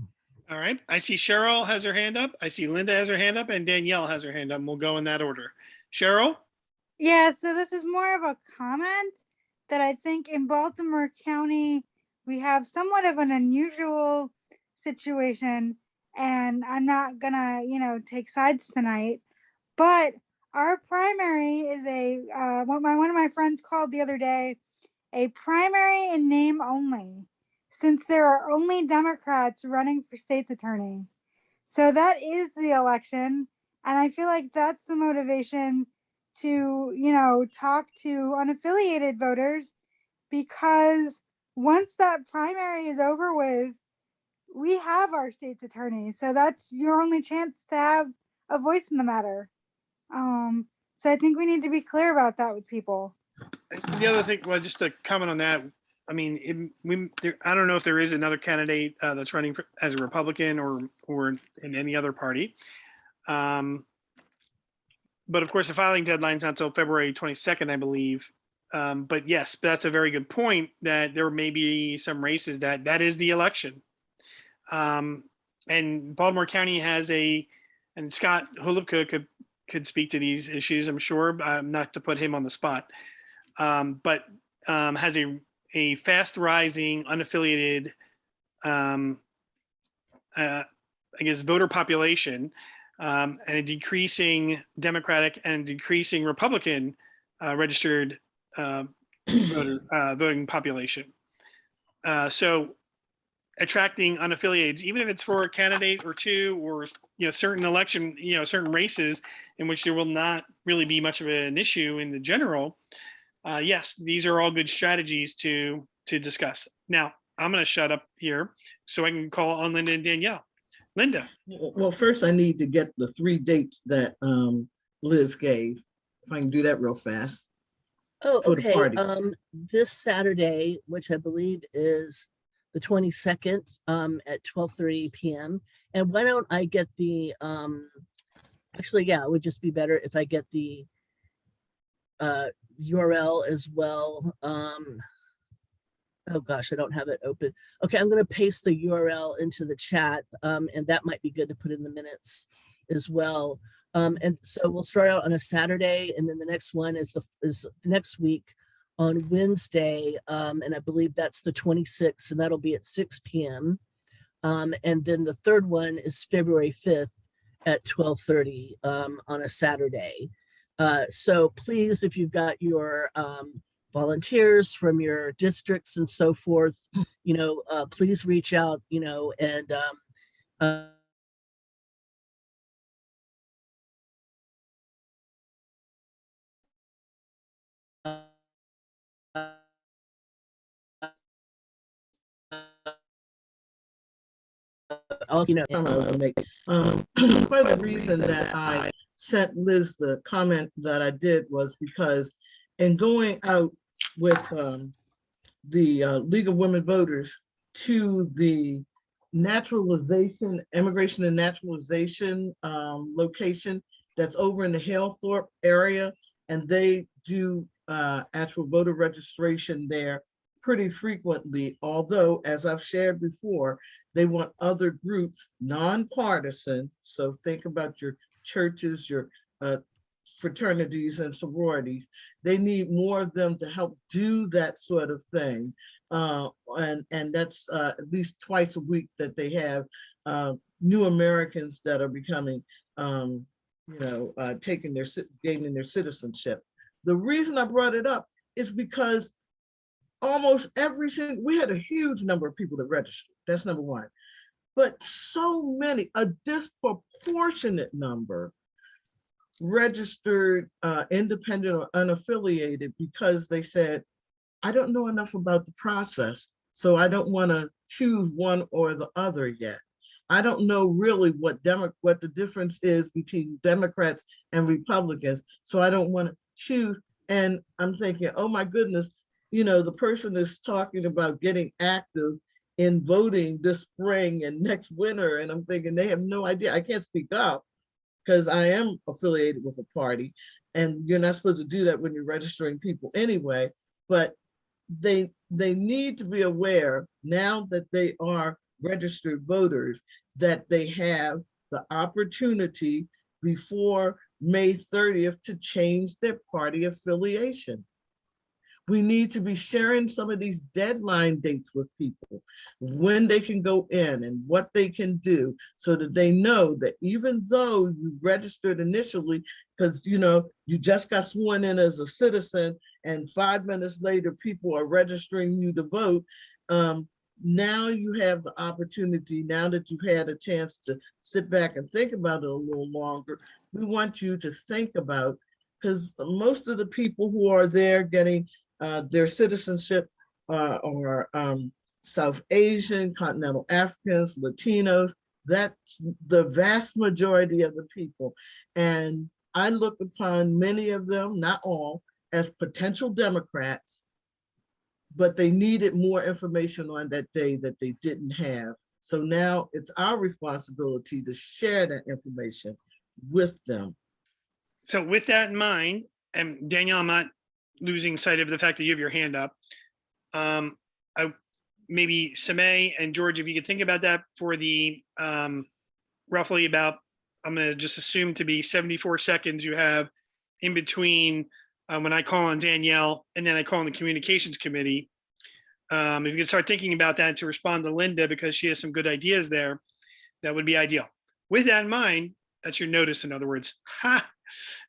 All right. I see Cheryl has her hand up. I see Linda has her hand up, and Danielle has her hand up. And we'll go in that order. Cheryl? Yeah, so this is more of a comment that I think in Baltimore County, we have somewhat of an unusual situation, and I'm not gonna, take sides tonight, but our primary is one of my friends called the other day, a primary in name only, since there are only Democrats running for state's attorney. So that is the election. And I feel like that's the motivation to, talk to unaffiliated voters, because once that primary is over with, we have our state's attorney. So that's your only chance to have a voice in the matter. So I think we need to be clear about that with people. The other thing, well, just to comment on that, I mean, I don't know if there is another candidate that's running as a Republican or in any other party. But of course, the filing deadline's not until February 22nd, I believe. But yes, that's a very good point, that there may be some races that is the election. And Baltimore County has and Scott Hulupka could speak to these issues, I'm sure, not to put him on the spot, but has a fast rising unaffiliated, I guess, voter population, and a decreasing Democratic and decreasing Republican registered voting population. So attracting unaffiliated, even if it's for a candidate or two, or certain election, certain races in which there will not really be much of an issue in the general. Yes, these are all good strategies to discuss. Now, I'm going to shut up here so I can call on Linda and Danielle. Linda. Well, first I need to get the 3 dates that Liz gave. If I can do that real fast. Oh, okay. This Saturday, which I believe is the 22nd at 12:30 p.m. And why don't I get the, actually, yeah, it would just be better if I get the URL as well. Oh gosh, I don't have it open. Okay, I'm going to paste the URL into the chat, and that might be good to put in the minutes as well. And so we'll start out on a Saturday, and then the next one is next week on Wednesday, and I believe that's the 26th, and that'll be at 6 p.m. And then the third one is February 5th at 12:30 on a Saturday. So please, if you've got your volunteers from your districts and so forth, please reach out, and also, part of the reason that I sent Liz the comment that I did was because in going out with the League of Women Voters to the immigration and naturalization location that's over in the Halethorpe area. And they do actual voter registration there pretty frequently. Although, as I've shared before, they want other groups, nonpartisan. So think about your churches, your fraternities and sororities. They need more of them to help do that sort of thing. And that's at least twice a week that they have new Americans that are becoming, gaining their citizenship. The reason I brought it up is because almost we had a huge number of people that registered. That's number one. But so many, a disproportionate number registered independent or unaffiliated because they said, I don't know enough about the process, so I don't want to choose one or the other yet. I don't know really what the difference is between Democrats and Republicans, so I don't want to choose. And I'm thinking, oh my goodness, the person is talking about getting active in voting this spring and next winter. And I'm thinking they have no idea. I can't speak up because I am affiliated with a party, and you're not supposed to do that when you're registering people anyway. But they need to be aware now that they are registered voters that they have the opportunity before May 30th to change their party affiliation. We need to be sharing some of these deadline dates with people, when they can go in and what they can do, so that they know that even though you registered initially, because you just got sworn in as a citizen and 5 minutes later people are registering you to vote, now you have the opportunity, now that you've had a chance to sit back and think about it a little longer, we want you to think about, because most of the people who are there getting their citizenship are South Asian, Continental Africans, Latinos. That's the vast majority of the people. And I look upon many of them, not all, as potential Democrats, but they needed more information on that day that they didn't have. So now it's our responsibility to share that information with them. So with that in mind, and Danielle, I'm not losing sight of the fact that you have your hand up. Maybe Samay and George, if you could think about that for the roughly about, I'm going to just assume to be 74 seconds you have in between when I call on Danielle and then I call on the communications committee. If you could start thinking about that to respond to Linda, because she has some good ideas there, that would be ideal. With that in mind, that's your notice, in other words. Ha!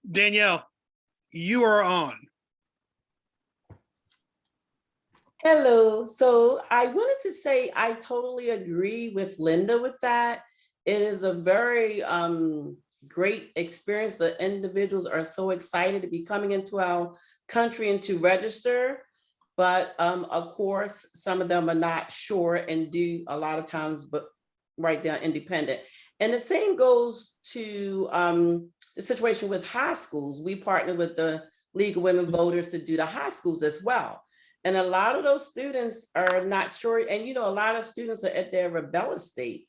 Danielle, you are on. Hello. So I wanted to say I totally agree with Linda with that. It is a very great experience. The individuals are so excited to be coming into our country and to register. But of course, some of them are not sure and do a lot of times, but right there independent. And the same goes to the situation with high schools. We partner with the League of Women Voters to do the high schools as well. And a lot of those students are not sure. And, a lot of students are at their rebellious state.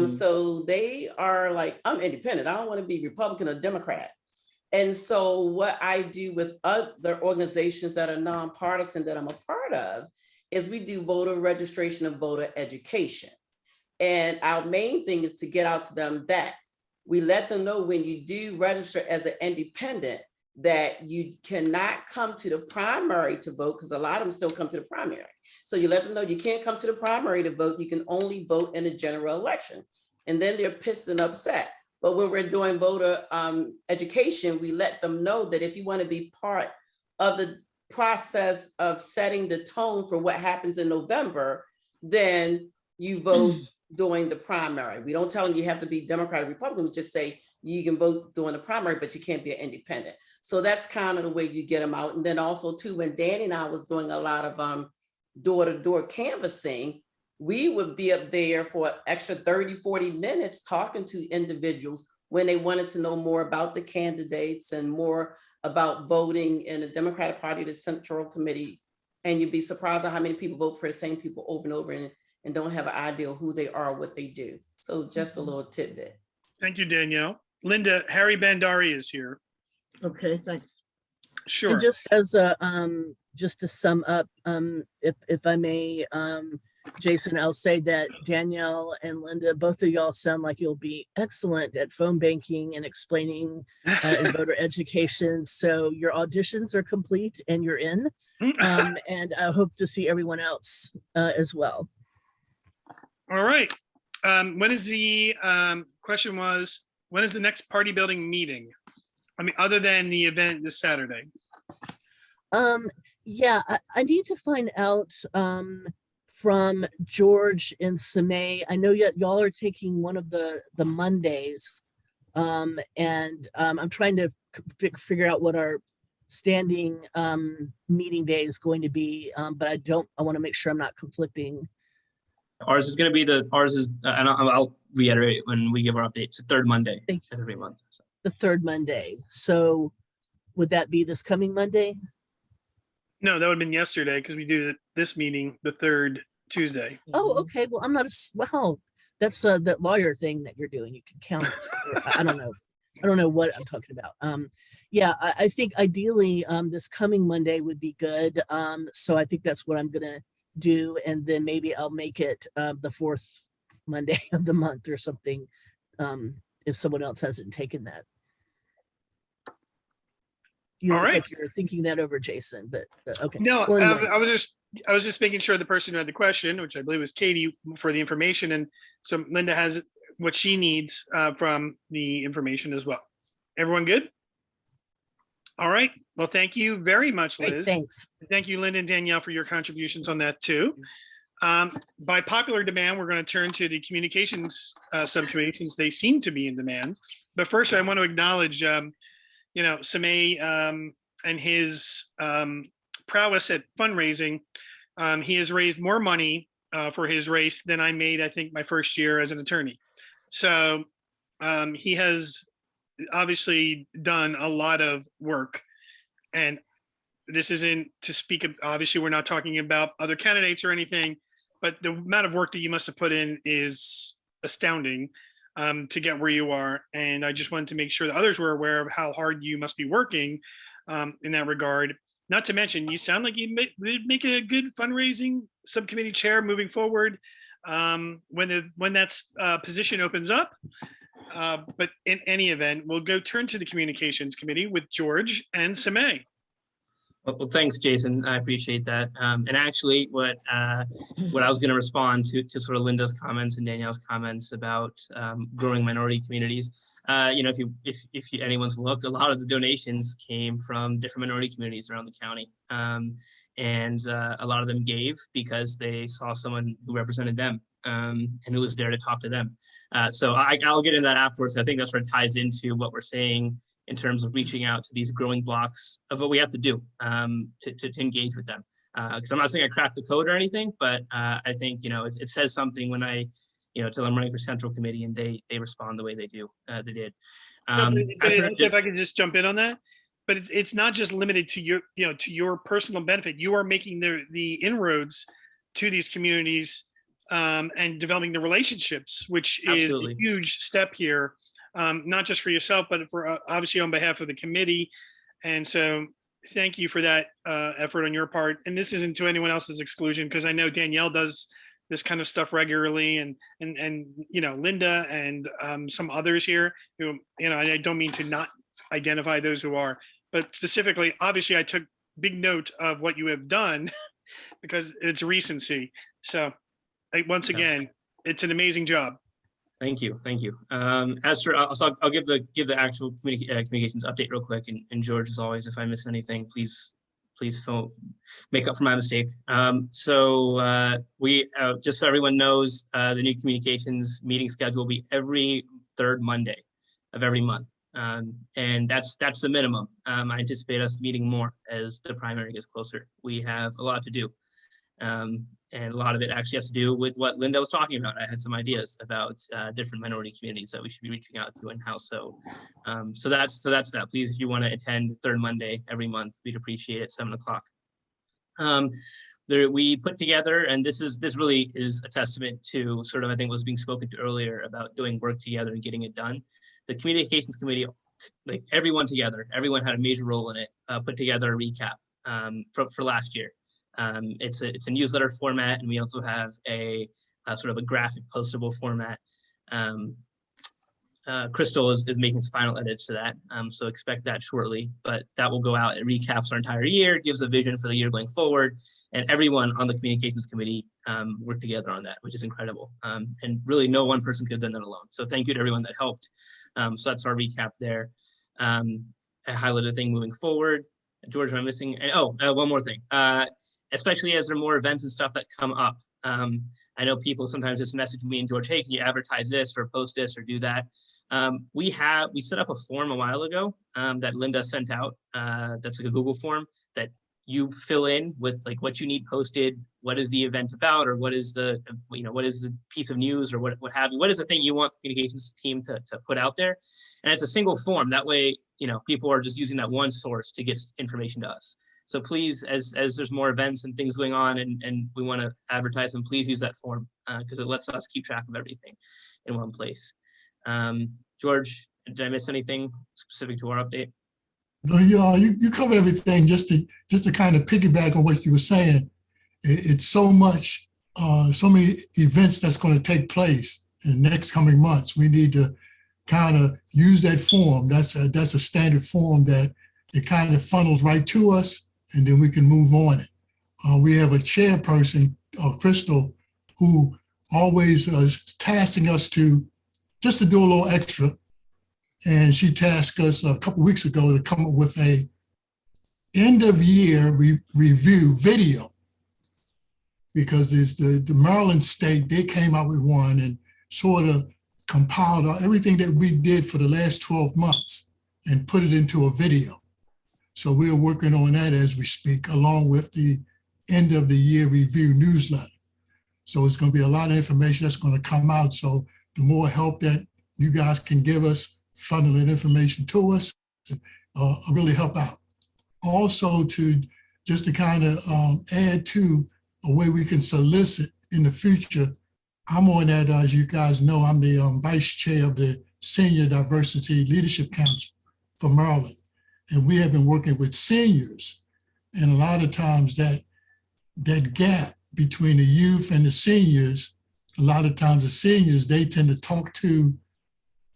So they are like, I'm independent. I don't want to be Republican or Democrat. And so what I do with other organizations that are nonpartisan that I'm a part of is we do voter registration and voter education. And our main thing is to get out to them that we let them know when you do register as an independent, that you cannot come to the primary to vote, because a lot of them still come to the primary. So you let them know you can't come to the primary to vote. You can only vote in a general election. And then they're pissed and upset. But when we're doing voter education, we let them know that if you want to be part of the process of setting the tone for what happens in November, then you vote during the primary. We don't tell them you have to be Democrat or Republican. We just say you can vote during the primary, but you can't be an independent. So that's kind of the way you get them out. And then also too, when Danny and I was doing a lot of door-to-door canvassing, we would be up there for an extra 30, 40 minutes talking to individuals when they wanted to know more about the candidates and more about voting in the Democratic Party, the Central Committee. And you'd be surprised at how many people vote for the same people over and over and don't have an idea of who they are, what they do. So just a little tidbit. Thank you, Danielle. Linda, Harry Bandari is here. Okay, thanks. Sure. And just as a just to sum up, if I may, Jason, I'll say that Danielle and Linda, both of y'all sound like you'll be excellent at phone banking and explaining and voter education. So your auditions are complete and you're in. And I hope to see everyone else as well. All right. When is the question was, when is the next party building meeting? I mean, other than the event this Saturday. Yeah, I need to find out from George and Samay. I know y'all are taking one of the Mondays, and I'm trying to figure out what our standing meeting day is going to be, but I want to make sure I'm not conflicting. Ours is going to be and I'll reiterate when we give our updates, the third Monday every month. So. The third Monday. So would that be this coming Monday? No, that would have been yesterday because we do this meeting the third Tuesday. Oh, okay. Well, I'm not wow. That's that lawyer thing that you're doing. You can count it. I don't know. I don't know what I'm talking about. Yeah, I think ideally this coming Monday would be good. So I think that's what I'm gonna do, and then maybe I'll make it the fourth Monday of the month or something. If someone else hasn't taken that. You look like you're thinking that over, Jason, but okay. No, well, anyway. I was just making sure the person who had the question, which I believe was Katie, for the information, and so Linda has what she needs from the information as well. Everyone good? All right. Well, thank you very much, Liz. Great, thanks. Thank you, Linda and Danielle, for your contributions on that too. By popular demand, we're going to turn to the communications subcommittee since they seem to be in demand. But first, I want to acknowledge Samay and his prowess at fundraising. He has raised more money for his race than I made, I think, my first year as an attorney. So he has obviously done a lot of work. And this isn't to speak of, obviously, we're not talking about other candidates or anything, but the amount of work that you must have put in is astounding. To get where you are. And I just wanted to make sure that others were aware of how hard you must be working in that regard. Not to mention, you sound like you would make a good fundraising subcommittee chair moving forward when that position opens up. But in any event, we'll go turn to the communications committee with George and Samay. Well, thanks, Jason. I appreciate that. And actually, what I was going to respond to sort of Linda's comments and Danielle's comments about growing minority communities. If anyone's looked, a lot of the donations came from different minority communities around the county, and a lot of them gave because they saw someone who represented them and who was there to talk to them. So I'll get into that afterwards. I think that's where it ties into what we're saying in terms of reaching out to these growing blocks of what we have to do to engage with them. Because I'm not saying I cracked the code or anything, but I think, it says something when I, till I'm running for Central Committee and they respond the way they do, they did. If I could just jump in on that, but it's not just limited to your personal benefit. You are making the inroads to these communities and developing the relationships, which Absolutely. is a huge step here. Not just for yourself, but for obviously on behalf of the committee. And so thank you for that effort on your part. And this isn't to anyone else's exclusion, because I know Danielle does this kind of stuff regularly, and Linda and some others here who, and I don't mean to not identify those who are, but specifically, obviously I took big note of what you have done because it's recency. So once again, it's an amazing job. Thank you. As for, I'll give the actual communications update real quick. And George, as always, if I miss anything, please make up for my mistake. We just so everyone knows, the new communications meeting schedule will be every third Monday of every month, and that's the minimum. I anticipate us meeting more as the primary gets closer. We have a lot to do. And a lot of it actually has to do with what Linda was talking about. I had some ideas about different minority communities that we should be reaching out to in-house. So that's that. Please, if you want to attend third Monday every month, we'd appreciate it, 7 o'clock. We put together, and this really is a testament to sort of, I think, what was being spoken to earlier about doing work together and getting it done. The communications committee, like everyone together, everyone had a major role in it, put together a recap for last year. It's a newsletter format, and we also have a sort of a graphic postable format. Crystal is making some final edits to that, so expect that shortly, but that will go out. It recaps our entire year, gives a vision for the year going forward, and everyone on the communications committee worked together on that, which is incredible. And really no one person could have done that alone. So thank you to everyone that helped. So that's our recap there. I highlighted a thing moving forward. George, am I missing? One more thing. Especially as there are more events and stuff that come up. I know people sometimes just message me and George, hey, can you advertise this or post this or do that? We set up a form a while ago that Linda sent out. That's like a Google form that you fill in with like what you need posted, what is the event about, or what is the, what is the piece of news or what have you, what is the thing you want the communications team to put out there. And it's a single form. That way, people are just using that one source to get information to us. So please, as there's more events and things going on and we want to advertise them, please use that form because it lets us keep track of everything in one place. George, did I miss anything specific to our update? No, you covered everything. Just to kind of piggyback on what you were saying, it's so much, so many events that's going to take place in the next coming months. We need to kind of use that form. That's a standard form that it kind of funnels right to us, and then we can move on it. We have a chairperson, Crystal, who always is tasking us to do a little extra. And she tasked us a couple weeks ago to come up with a end of year review video, because it's the Maryland state, they came out with one and sort of compiled everything that we did for the last 12 months and put it into a video. So we're working on that as we speak, along with the end of the year review newsletter. So it's going to be a lot of information that's going to come out. So the more help that you guys can give us, funneling information to us, really help out. Also, to kind of add to a way we can solicit in the future, I'm on that, as you guys know, I'm the vice chair of the Senior Diversity Leadership Council for Maryland. And we have been working with seniors. And a lot of times that gap between the youth and the seniors, a lot of times the seniors, they tend to talk to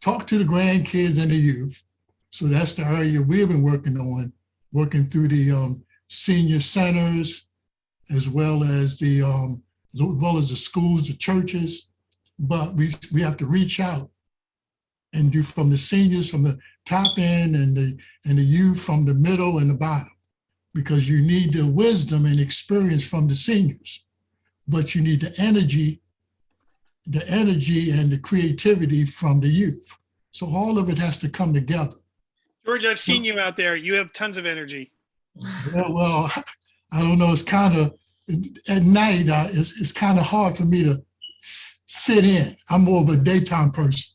the grandkids and the youth. So that's the area we've been working on, working through the senior centers, as well as the schools, the churches. But we have to reach out and do from the seniors, from the top end, and the youth from the middle and the bottom, because you need the wisdom and experience from the seniors, but you need the energy and the creativity from the youth. So all of it has to come together. George, I've seen you out there. You have tons of energy. Well, I don't know. It's kind of, at night, it's kind of hard for me to fit in. I'm more of a daytime person.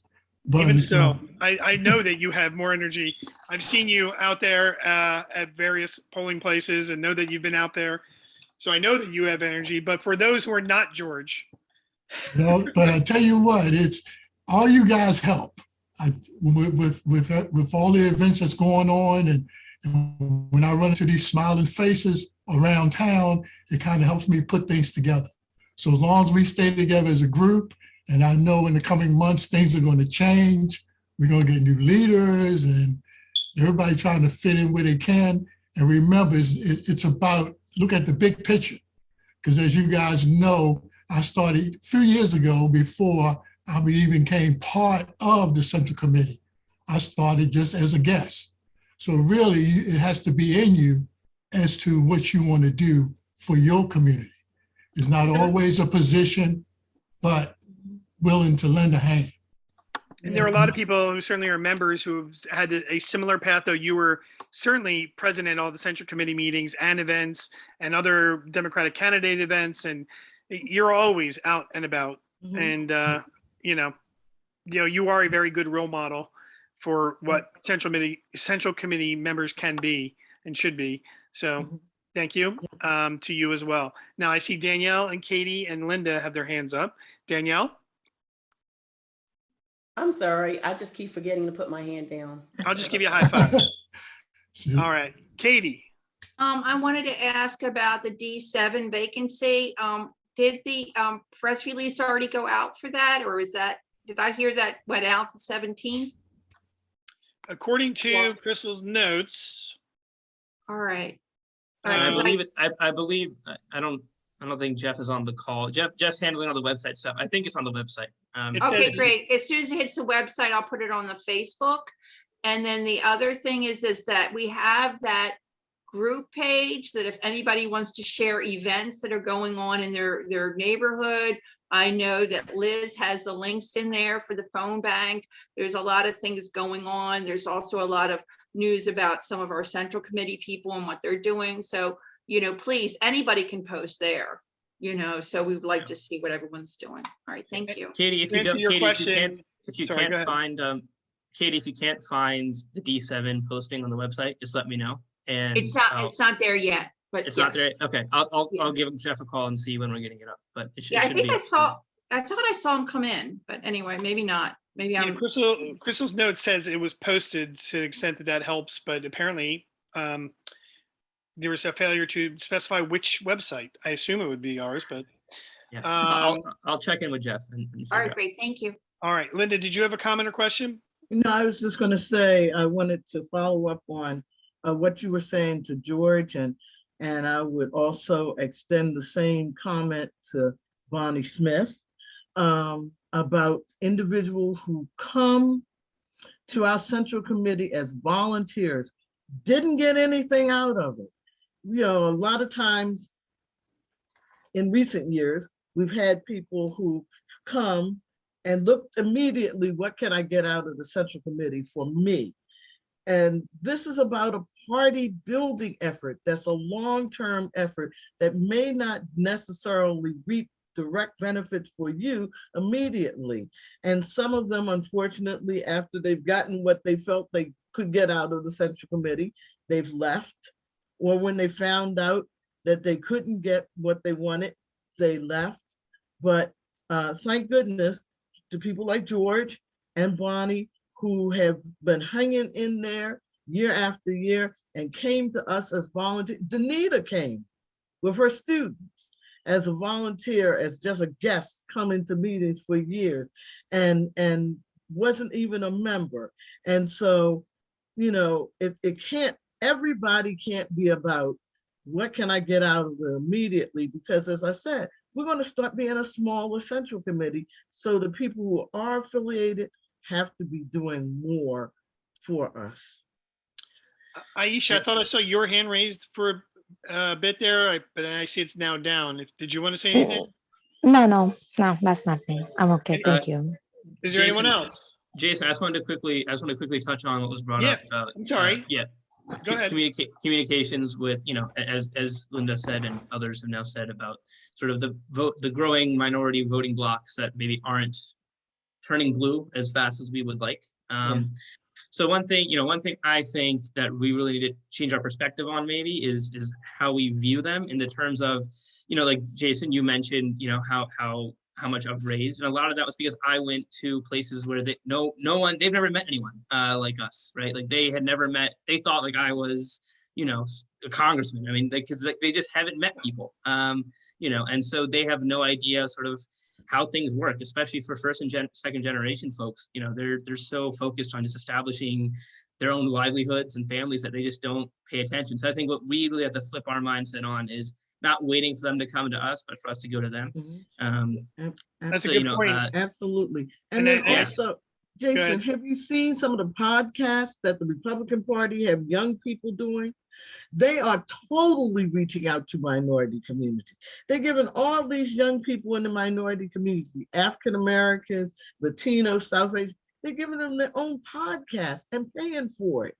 But even so, I know that you have more energy. I've seen you out there at various polling places and know that you've been out there. So I know that you have energy. But for those who are not George, but I tell you what, it's all you guys help with all the events that's going on, and when I run into these smiling faces around town, it kind of helps me put things together. So as long as we stay together as a group, and I know in the coming months things are going to change, we're going to get new leaders, and everybody trying to fit in where they can. And remember, it's about look at the big picture, because as you guys know, I started a few years ago before I even became part of the Central Committee. I started just as a guest. So really, it has to be in you as to what you want to do for your community. It's not always a position, but willing to lend a hand. And there are a lot of people who certainly are members who have had a similar path, though you were certainly present in all the Central Committee meetings and events and other Democratic candidate events. And you're always out and about, and you know, you are a very good role model for what central committee members can be and should be. So thank you to you as well. Now I see Danielle and Katie and Linda have their hands up. Danielle? I'm sorry, I just keep forgetting to put my hand down. I'll just give you a high five. All right, Katie. I wanted to ask about the D7 vacancy. Did the press release already go out for that, or did I hear that went out the 17th? According to Crystal's notes. All right. I believe it. I believe I don't think Jeff is on the call. Jeff's handling all the website stuff. I think it's on the website. Okay, great. As soon as it hits the website, I'll put it on the Facebook. And then the other thing is that we have that group page that if anybody wants to share events that are going on in their neighborhood. I know that Liz has the links in there for the phone bank. There's a lot of things going on. There's also a lot of news about some of our central committee people and what they're doing. So, please, anybody can post there, so we would like to see what everyone's doing. All right, thank you. Katie, if you can't find the D7 posting on the website, just let me know. And it's not there yet, but it's not there. Okay, I'll give Jeff a call and see when we're getting it up. But it should, I think I thought I saw him come in, but anyway, maybe not. Maybe I'm. Crystal's note says it was posted to the extent that helps, but apparently there was a failure to specify which website. I assume it would be ours, but yeah, I'll check in with Jeff. All right, great, thank you. All right, Linda, did you have a comment or question? No, I was just going to say I wanted to follow up on what you were saying to George, and I would also extend the same comment to Bonnie Smith about individuals who come to our central committee as volunteers, didn't get anything out of it. A lot of times in recent years, we've had people who come and look immediately, what can I get out of the central committee for me? And this is about a party building effort. That's a long-term effort that may not necessarily reap direct benefits for you immediately. And some of them, unfortunately, after they've gotten what they felt they could get out of the central committee, they've left. Or when they found out that they couldn't get what they wanted, they left. But thank goodness to people like George and Bonnie, who have been hanging in there year after year and came to us as volunteers. Danita came with her students as a volunteer, as just a guest coming to meetings for years, and wasn't even a member. And so, it can't, everybody can't be about what can I get out of it immediately, because as I said, we're going to start being a smaller central committee. So the people who are affiliated have to be doing more for us. Aisha, I thought I saw your hand raised for a bit there, but I see it's now down. Did you want to say anything? No, that's not me. I'm okay. Thank you. Is there anyone else? Jason, I just wanted to quickly touch on what was brought up about. I'm sorry. Go ahead. Communications with, as Linda said and others have now said about sort of the growing minority voting blocks that maybe aren't turning blue as fast as we would like. So one thing I think that we really need to change our perspective on maybe is how we view them in the terms of, like Jason, you mentioned, how much I've raised. And a lot of that was because I went to places where they've never met anyone like us, right? Like they had never met, they thought like I was, a congressman. I mean, because they just haven't met people, and so they have no idea sort of how things work, especially for first and second generation folks. They're so focused on just establishing their own livelihoods and families that they just don't pay attention. So I think what we really have to flip our mindset on is not waiting for them to come to us, but for us to go to them. That's a good point. Absolutely. And then also, Jason, have you seen some of the podcasts that the Republican Party have young people doing? They are totally reaching out to minority community. They're giving all these young people in the minority community, African Americans, Latinos, South Asian, they're giving them their own podcast and paying for it.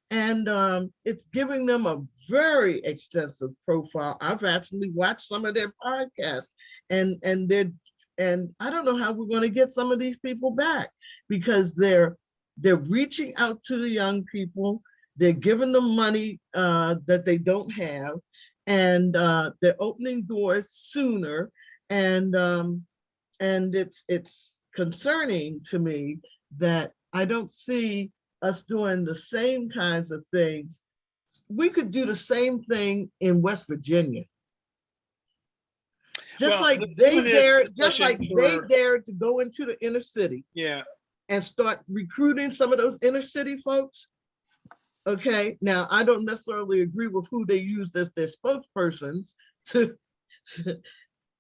And it's giving them a very extensive profile. I've actually watched some of their podcasts, and I don't know how we're going to get some of these people back, because they're reaching out to the young people. They're giving them money that they don't have, and they're opening doors sooner. And it's concerning to me that I don't see us doing the same kinds of things. We could do the same thing in West Virginia. Just Well, like this they is a dared, discussion for- to go into the inner city. Yeah. And start recruiting some of those inner city folks. Okay, now I don't necessarily agree with who they used as their spokespersons to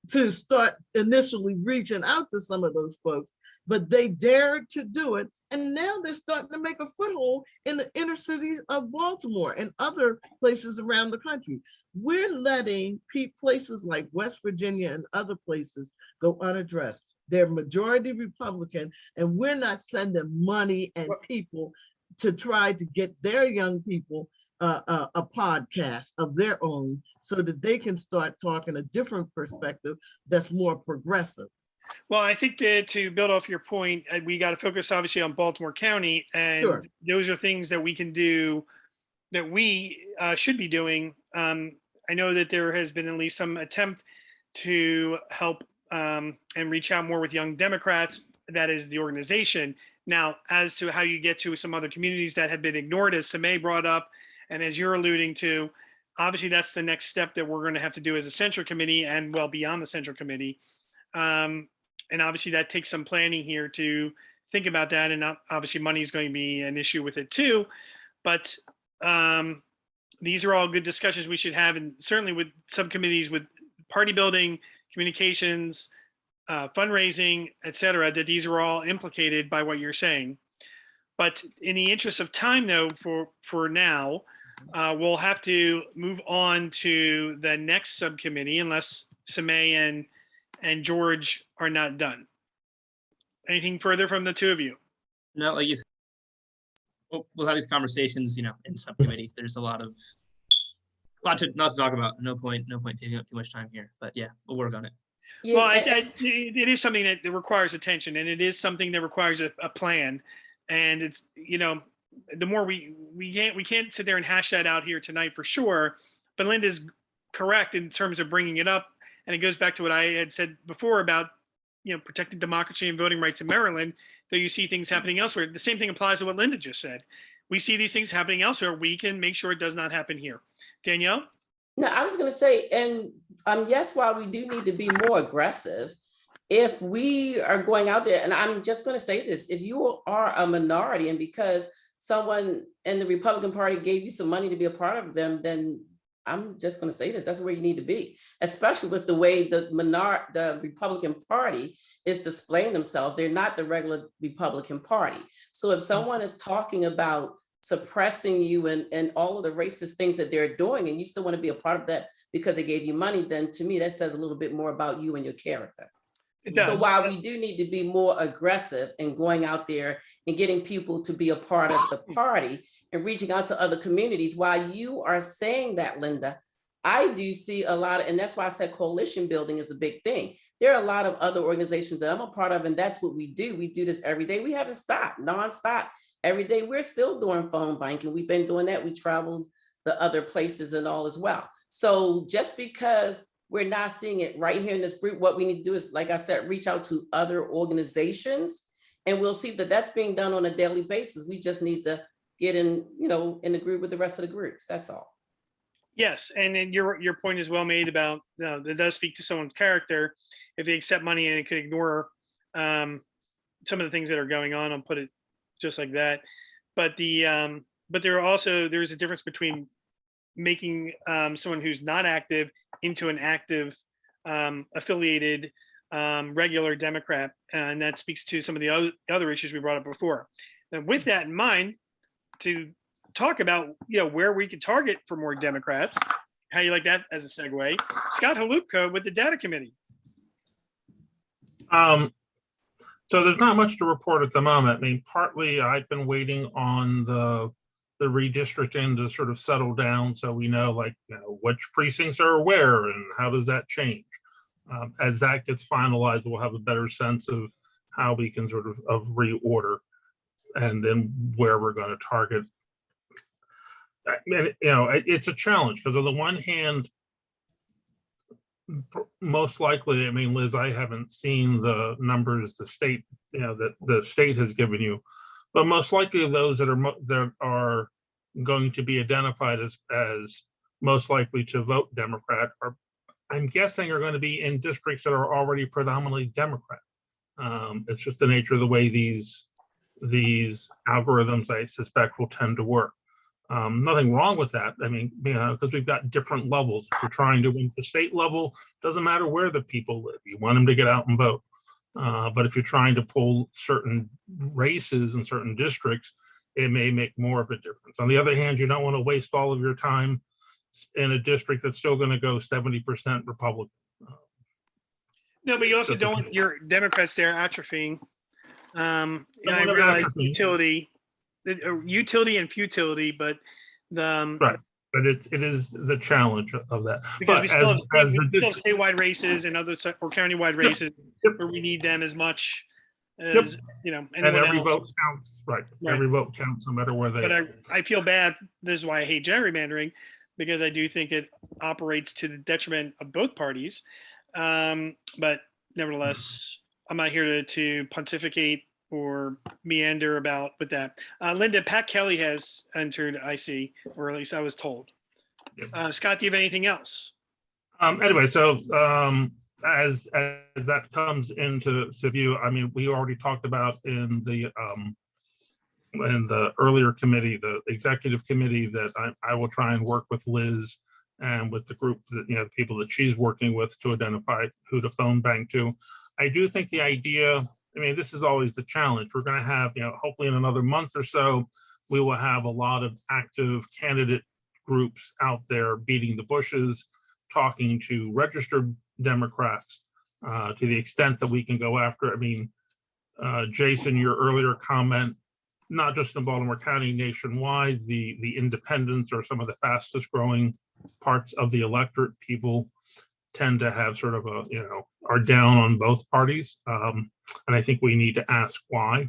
to start initially reaching out to some of those folks, but they dared to do it, and now they're starting to make a foothold in the inner cities of Baltimore and other places around the country. We're letting places like West Virginia and other places go unaddressed. They're majority Republican, and we're not sending money and people to try to get their young people a podcast of their own, so that they can start talking a different perspective that's more progressive. Well, I think that to build off your point, we got to focus obviously on Baltimore County, and Sure. those are things that we can do, that we should be doing. I know that there has been at least some attempt to help and reach out more with Young Democrats. That is the organization. Now, as to how you get to some other communities that have been ignored, as Samay brought up, and as you're alluding to, obviously that's the next step that we're going to have to do as a central committee, and well beyond the central committee. And obviously that takes some planning here to think about that. And obviously money is going to be an issue with it too. But these are all good discussions we should have, and certainly with subcommittees with party building, communications, fundraising, et cetera, that these are all implicated by what you're saying. But in the interest of time though, for now, we'll have to move on to the next subcommittee unless Samay and George are not done. Anything further from the two of you? No, like you said, we'll have these conversations, in subcommittee. There's a lot to not to talk about. No point taking up too much time here, but yeah, we'll work on it. Well, it is something that requires attention, and it is something that requires a plan. And it's, the more we can't sit there and hash that out here tonight for sure. But Linda's correct in terms of bringing it up, and it goes back to what I had said before about protecting democracy and voting rights in Maryland. Though you see things happening elsewhere, the same thing applies to what Linda just said. We see these things happening elsewhere. We can make sure it does not happen here. Danielle? No, I was going to say, and yes, while we do need to be more aggressive, if we are going out there, and I'm just going to say this, if you are a minority and because someone in the Republican Party gave you some money to be a part of them, then I'm just going to say this, that's where you need to be, especially with the way the Republican Party is displaying themselves. They're not the regular Republican Party. So if someone is talking about suppressing you and all of the racist things that they're doing, and you still want to be a part of that because they gave you money, then to me, that says a little bit more about you and your character. It does. So while we do need to be more aggressive in going out there and getting people to be a part of the party and reaching out to other communities, while you are saying that, Linda, I do see a lot of, and that's why I said coalition building is a big thing. There are a lot of other organizations that I'm a part of, and that's what we do. We do this every day. We haven't stopped, nonstop. Every day we're still doing phone banking. We've been doing that. We traveled the other places and all as well. So just because we're not seeing it right here in this group, what we need to do is, like I said, reach out to other organizations, and we'll see that that's being done on a daily basis. We just need to get in, in the group with the rest of the groups. That's all. Yes, and then your point is well made about that does speak to someone's character if they accept money and it could ignore some of the things that are going on. I'll put it just like that. But there's a difference between making someone who's not active into an active affiliated regular Democrat, and that speaks to some of the other issues we brought up before. And with that in mind, to talk about where we could target for more Democrats, how you like that as a segue? Scott Halupko with the Data Committee. So there's not much to report at the moment. I mean, partly I've been waiting on the the redistricting to sort of settle down, so we know, like, which precincts are where and how does that change. As that gets finalized, we'll have a better sense of how we can sort of reorder, and then where we're going to target. And, it's a challenge because on the one hand, most likely, I mean, Liz, I haven't seen the numbers the state, that the state has given you, but most likely those that are going to be identified as most likely to vote Democrat are, I'm guessing, are going to be in districts that are already predominantly Democrat. It's just the nature of the way these algorithms, I suspect, will tend to work. Nothing wrong with that. I mean, because we've got different levels. If you're trying to win the state level, doesn't matter where the people live. You want them to get out and vote. But if you're trying to pull certain races in certain districts, it may make more of a difference. On the other hand, you don't want to waste all of your time in a district that's still going to go 70% Republican. No, but you also don't want your Democrats there atrophying. I realize utility and futility, but right. But it is the challenge of that. Because but we still have statewide races and other or countywide races where we need them as much as and every vote counts. Right. Every vote counts, no matter where they. But I feel bad. This is why I hate gerrymandering, because I do think it operates to the detriment of both parties. But nevertheless, I'm not here to pontificate or meander about with that. Linda, Pat Kelly has entered, I see, or at least I was told. Scott, do you have anything else? Anyway, so as that comes into view, I mean, we already talked about in the earlier committee, the executive committee, that I will try and work with Liz and with the group that, the people that she's working with to identify who to phone bank to. I do think the idea, I mean, this is always the challenge. We're going to have, hopefully in another month or so, we will have a lot of active candidate groups out there beating the bushes, talking to registered Democrats to the extent that we can go after. I mean, Jason, your earlier comment, not just in Baltimore County, nationwide, the independents are some of the fastest growing parts of the electorate. People tend to have sort of a, are down on both parties. And I think we need to ask why.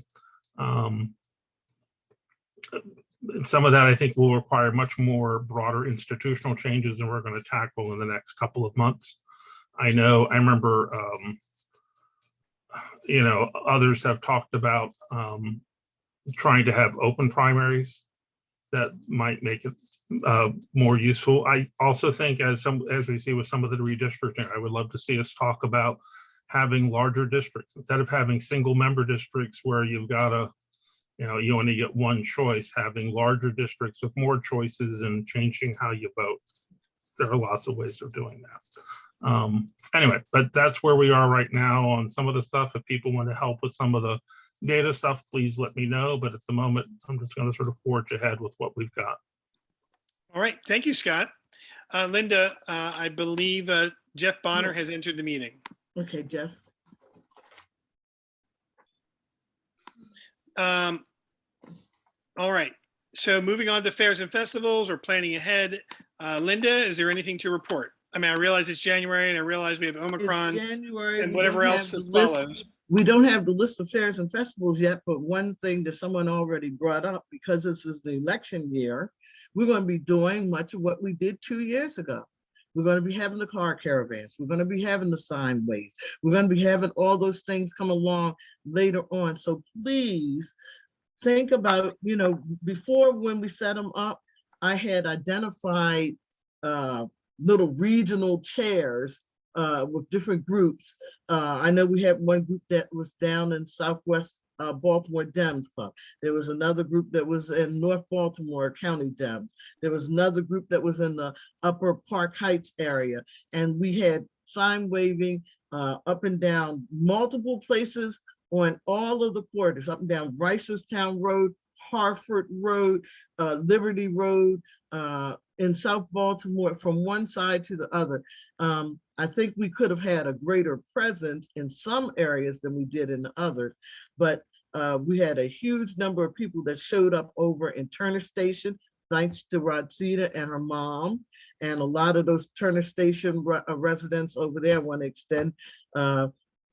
Some of that I think will require much more broader institutional changes than we're going to tackle in the next couple of months. I remember, others have talked about trying to have open primaries that might make it more useful. I also think, as we see with some of the redistricting, I would love to see us talk about having larger districts instead of having single member districts where you've got to, you only get one choice. Having larger districts with more choices and changing how you vote. There are lots of ways of doing that. Anyway, but that's where we are right now on some of the stuff. If people want to help with some of the data stuff, please let me know. But at the moment, I'm just going to sort of forge ahead with what we've got. All right. Thank you, Scott. Linda, I believe Jeff Bonner has entered the meeting. Okay, Jeff. All right. So moving on to fairs and festivals or planning ahead. Linda, is there anything to report? I mean, I realize it's January and I realize we have Omicron and whatever else that follows. We don't have the list of fairs and festivals yet, but one thing that someone already brought up, because this is the election year, we're going to be doing much of what we did 2 years ago. We're going to be having the car caravans. We're going to be having the sign ways. We're going to be having all those things come along later on. So please think about, before when we set them up, I had identified little regional chairs with different groups. I know we had one group that was down in Southwest Baltimore Dems Club. There was another group that was in North Baltimore County Dems. There was another group that was in the Upper Park Heights area. And we had sign waving up and down multiple places on all of the corridors, up and down Ricerstown Road, Hartford Road, Liberty Road, in South Baltimore, from one side to the other. I think we could have had a greater presence in some areas than we did in others, but We had a huge number of people that showed up over in Turner Station, thanks to Rodsita and her mom. And a lot of those Turner Station residents over there want to extend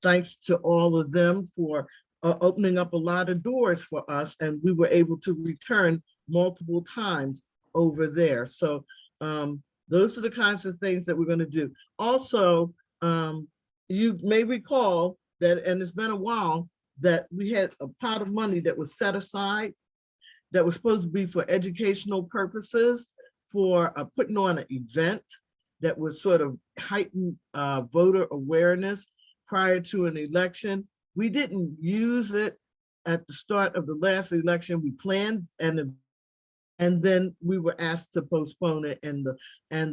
thanks to all of them for opening up a lot of doors for us. And we were able to return multiple times over there. So those are the kinds of things that we're going to do. Also, you may recall that, and it's been a while, that we had a pot of money that was set aside that was supposed to be for educational purposes, for putting on an event that would sort of heighten voter awareness prior to an election. We didn't use it at the start of the last election. We planned and then we were asked to postpone it, and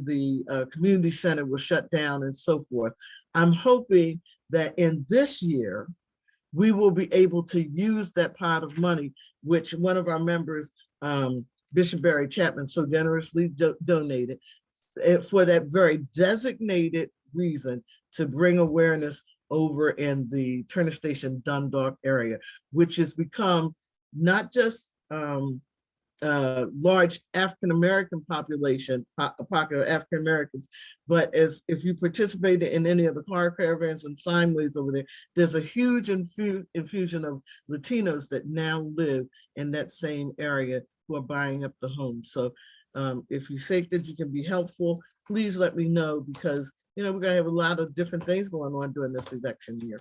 the community center was shut down and so forth. I'm hoping that in this year, we will be able to use that pot of money, which one of our members, Bishop Barry Chapman, so generously donated for that very designated reason, to bring awareness over in the Turner Station Dundalk area, which has become not just large African-American population, pocket of African-Americans, but if you participated in any of the car caravans and signways over there, there's a huge infusion of Latinos that now live in that same area who are buying up the homes. So if you think that you can be helpful, please let me know, because we're gonna have a lot of different things going on during this election year.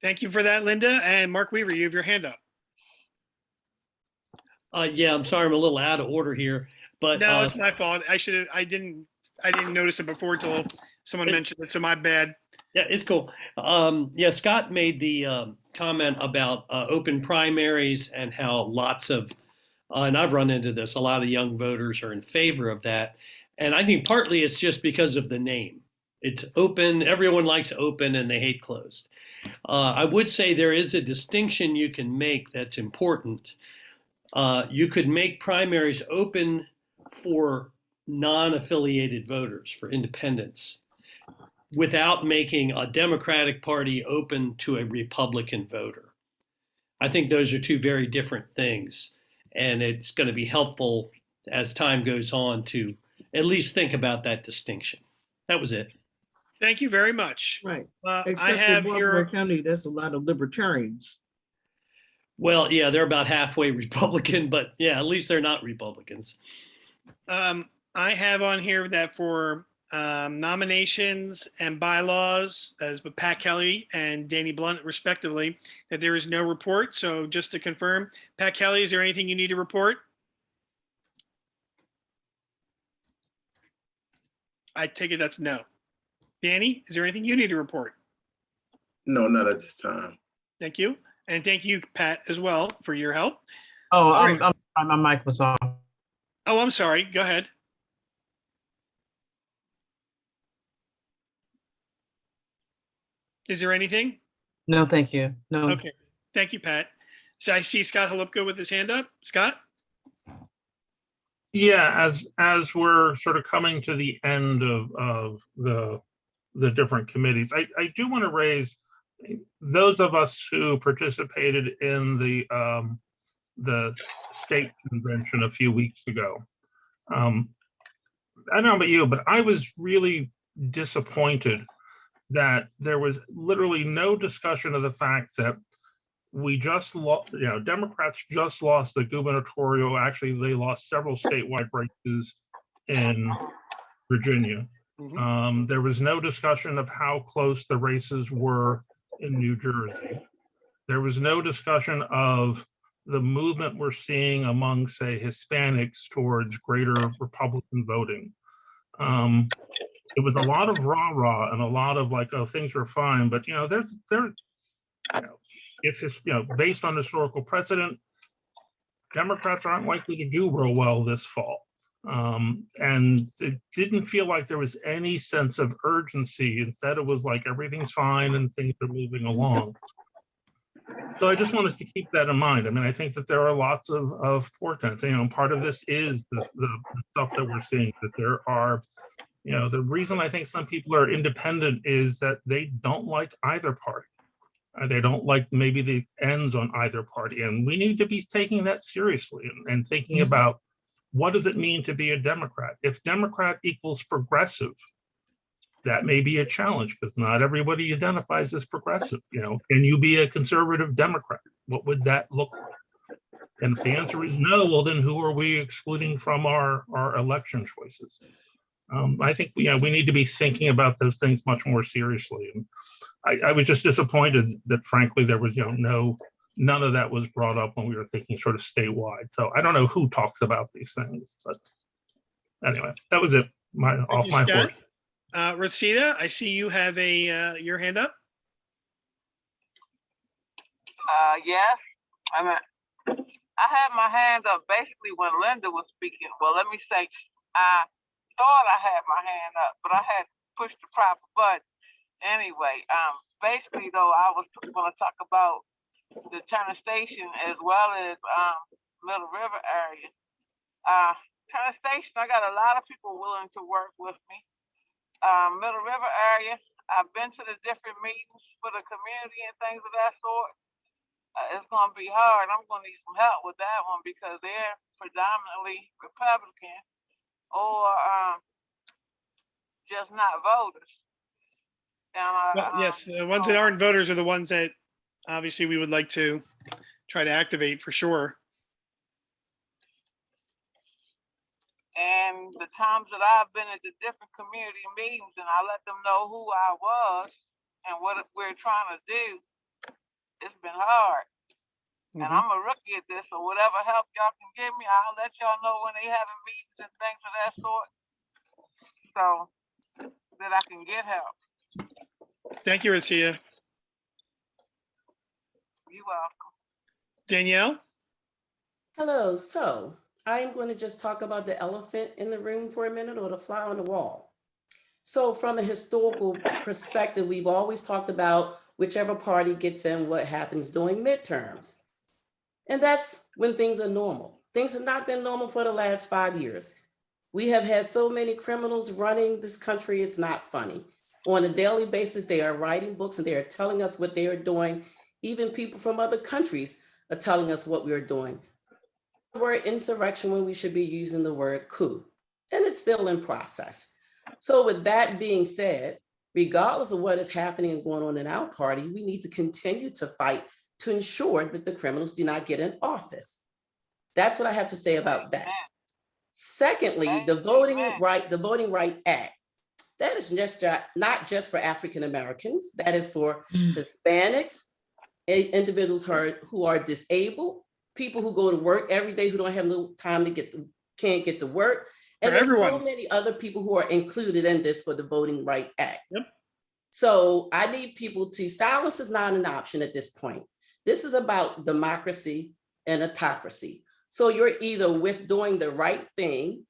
Thank you for that, Linda. And Mark Weaver, you have your hand up. Yeah, I'm sorry, I'm a little out of order here, but no, it's my fault. I didn't notice it before until someone mentioned it, so my bad. Yeah, it's cool. Yeah, Scott made the comment about open primaries and how lots of, and I've run into this, a lot of young voters are in favor of that. And I think partly it's just because of the name. It's open, everyone likes open and they hate closed. I would say there is a distinction you can make that's important. You could make primaries open for non-affiliated voters, for independents, without making a Democratic Party open to a Republican voter. I think those are two very different things. And it's going to be helpful as time goes on to at least think about that distinction. That was it. Thank you very much. Right. I Except have in Baltimore County, there's a lot of libertarians. Well, yeah, they're about halfway Republican, but yeah, at least they're not Republicans. I have on here that for nominations and bylaws, as with Pat Kelly and Danny Blunt, respectively, that there is no report. So just to confirm, Pat Kelly, is there anything you need to report? I take it that's no. Danny, is there anything you need to report? No, not at this time. Thank you. And thank you, Pat, as well, for your help. Oh, my mic was on. Oh, I'm sorry. Go ahead. Is there anything? No, thank you. No. Okay. Thank you, Pat. So I see Scott Halupka with his hand up. Scott? Yeah, as we're sort of coming to the end of the different committees, I do want to raise those of us who participated in the state convention a few weeks ago. I don't know about you, but I was really disappointed that there was literally no discussion of the fact that we just lost, Democrats just lost the gubernatorial. Actually, they lost several statewide races in Virginia. There was no discussion of how close the races were in New Jersey. There was no discussion of the movement we're seeing among, say, Hispanics towards greater Republican voting. It was a lot of rah-rah and a lot of like, oh, things are fine, but if it's based on historical precedent, Democrats aren't likely to do real well this fall. And it didn't feel like there was any sense of urgency. Instead, it was like everything's fine and things are moving along. So I just want us to keep that in mind. I mean, I think that there are lots of portents. Part of this is the stuff that we're seeing, that there are, the reason I think some people are independent is that they don't like either party. They don't like maybe the ends on either party. And we need to be taking that seriously and thinking about what does it mean to be a Democrat? If Democrat equals progressive, that may be a challenge because not everybody identifies as progressive. Can you be a conservative Democrat? What would that look like? And if the answer is no, well, then who are we excluding from our election choices? I think we need to be thinking about those things much more seriously. And I was just disappointed that, frankly, there was none of that was brought up when we were thinking sort of statewide. So I don't know who talks about these things, but anyway, that was it. Off my horse. Rosita, I see you have your hand up. Yes. I had my hand up basically when Linda was speaking. Well, let me say, I thought I had my hand up, but I had pushed the proper button. Anyway, basically though, I was going to talk about the Turner Station as well as Middle River area. Turner Station, I got a lot of people willing to work with me. Middle River area, I've been to the different meetings for the community and things of that sort. It's going to be hard. I'm going to need some help with that one because they're predominantly Republican or just not voters. Well, yes, the ones that aren't voters are the ones that obviously we would like to try to activate for sure. And the times that I've been at the different community meetings and I let them know who I was and what we're trying to do, it's been hard. And I'm a rookie at this, so whatever help y'all can give me, I'll let y'all know when they having meetings and things of that sort so that I can get help. Thank you, Rosita. You're welcome. Danielle? Hello, so I'm going to just talk about the elephant in the room for a minute or the fly on the wall. So from a historical perspective, we've always talked about whichever party gets in, what happens during midterms. And that's when things are normal. Things have not been normal for the last 5 years. We have had so many criminals running this country, it's not funny. On a daily basis, they are writing books and they are telling us what they are doing. Even people from other countries are telling us what we are doing. The word insurrection when we should be using the word coup, and it's still in process. So with that being said, regardless of what is happening and going on in our party, we need to continue to fight to ensure that the criminals do not get in office. That's what I have to say about that. Secondly, the Voting Right Act. That is not just for African Americans. That is for Hispanics, individuals who are disabled, people who go to work every day who don't have no time to can't get to work. And there's so many other people who are included in this for the Voting Right Act. Yep. So I need people to, silence is not an option at this point. This is about democracy and autocracy. So you're either with doing the right thing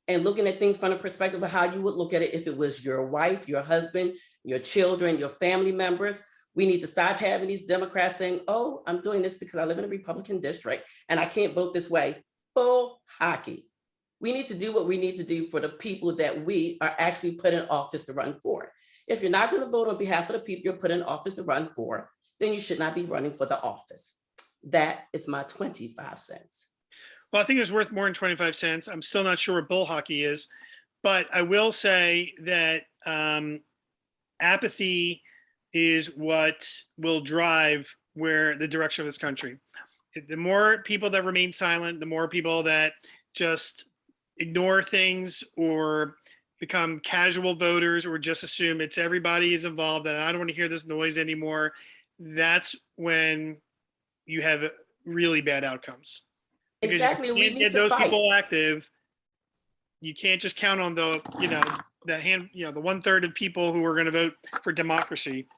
and looking at things from the perspective of how you would look at it if it was your wife, your husband, your children, your family members. We need to stop having these Democrats saying, oh, I'm doing this because I live in a Republican district and I can't vote this way. Bull hockey. We need to do what we need to do for the people that we are actually put in office to run for. If you're not going to vote on behalf of the people you're put in office to run for, then you should not be running for the office. That is my 25 cents. Well, I think it's worth more than 25 cents. I'm still not sure what bull hockey is, but I will say that apathy is what will drive where the direction of this country. The more people that remain silent, the more people that just ignore things or become casual voters or just assume it's everybody is involved and I don't want to hear this noise anymore. That's when you have really bad outcomes. Exactly. We need get to those fight. people active. You can't just count on the 1/3 of people who are going to vote for democracy.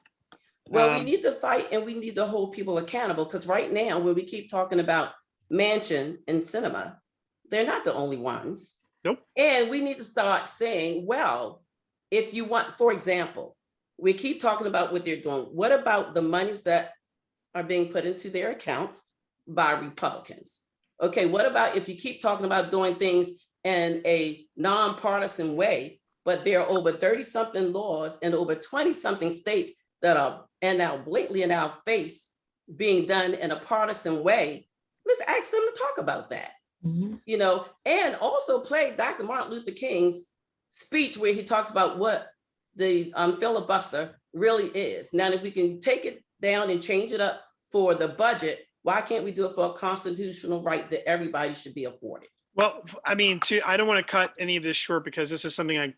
Well, we need to fight and we need to hold people accountable because right now, when we keep talking about Manchin and Sinema, they're not the only ones. Nope. And we need to start saying, well, if you want, for example, we keep talking about what they're doing. What about the monies that are being put into their accounts by Republicans? Okay, what about if you keep talking about doing things in a nonpartisan way, but there are over 30-something laws and over 20-something states that are and now blatantly in our face being done in a partisan way, let's ask them to talk about that. You know, and also play Dr. Martin Luther King's speech where he talks about what the filibuster really is. Now, if we can take it down and change it up for the budget, why can't we do it for a constitutional right that everybody should be afforded? Well, I mean, I don't want to cut any of this short because this is something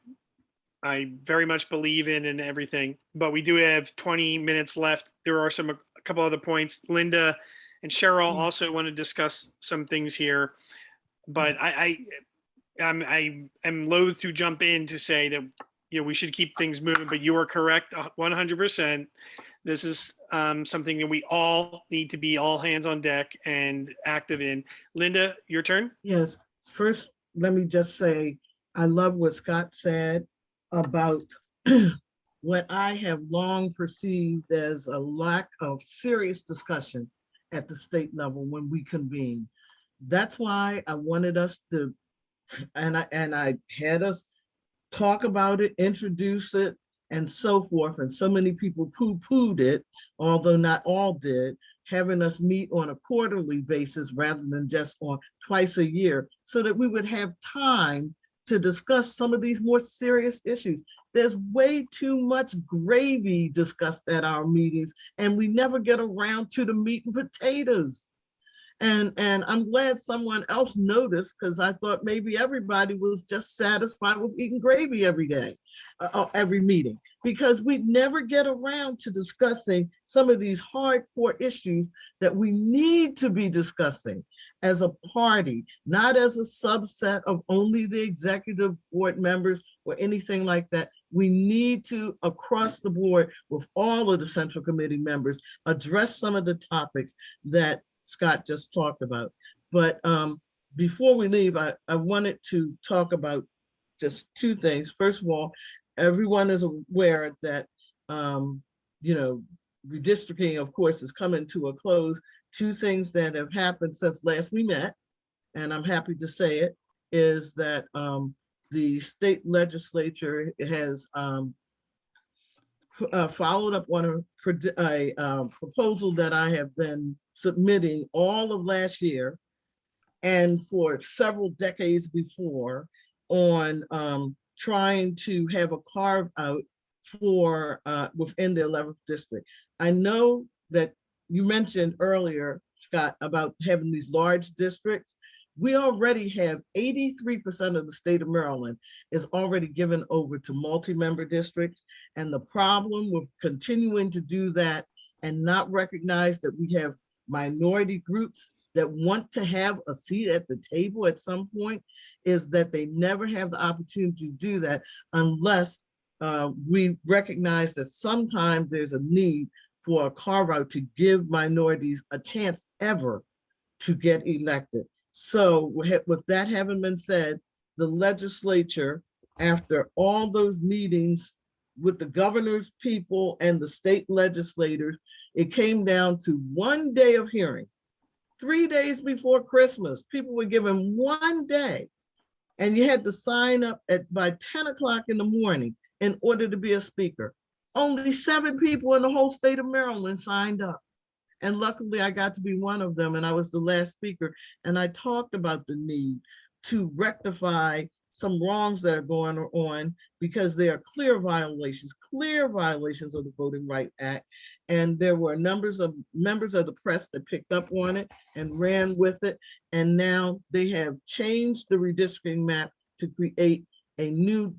I very much believe in and everything, but we do have 20 minutes left. There are a couple other points. Linda and Cheryl also want to discuss some things here, but I'm loath to jump in to say that, you know, we should keep things moving, but you are correct 100%. This is something that we all need to be all hands on deck and active in. Linda, your turn. Yes. First, let me just say, I love what Scott said about what I have long perceived as a lack of serious discussion at the state level when we convene. That's why I wanted us to, and I had us talk about it, introduce it, and so forth. And so many people poo-pooed it, although not all did, having us meet on a quarterly basis rather than just on twice a year, so that we would have time to discuss some of these more serious issues. There's way too much gravy discussed at our meetings, and we never get around to the meat and potatoes. And I'm glad someone else noticed, because I thought maybe everybody was just satisfied with eating gravy every day, every meeting, because we never get around to discussing some of these hardcore issues that we need to be discussing as a party, not as a subset of only the executive board members or anything like that. We need to, across the board, with all of the central committee members, address some of the topics that Scott just talked about. But before we leave, I wanted to talk about just two things. First of all, everyone is aware that, you know, redistricting, of course, is coming to a close. Two things that have happened since last we met, and I'm happy to say it, is that the state legislature has followed up on a proposal that I have been submitting all of last year and for several decades before on trying to have a carve out for within the 11th district. I know that you mentioned earlier, Scott, about having these large districts. We already have 83% of the state of Maryland is already given over to multi-member districts. And the problem with continuing to do that and not recognize that we have minority groups that want to have a seat at the table at some point is that they never have the opportunity to do that unless we recognize that sometimes there's a need for a carve out to give minorities a chance ever to get elected. So with that having been said, the legislature, after all those meetings with the governor's people and the state legislators, it came down to one day of hearing. 3 days before Christmas, people were given 1 day, and you had to sign up by 10 o'clock in the morning in order to be a speaker. Only 7 people in the whole state of Maryland signed up. And luckily I got to be one of them, and I was the last speaker. And I talked about the need to rectify some wrongs that are going on because there are clear violations of the Voting Rights Act. And there were members of the press that picked up on it and ran with it. And now they have changed the redistricting map to create a new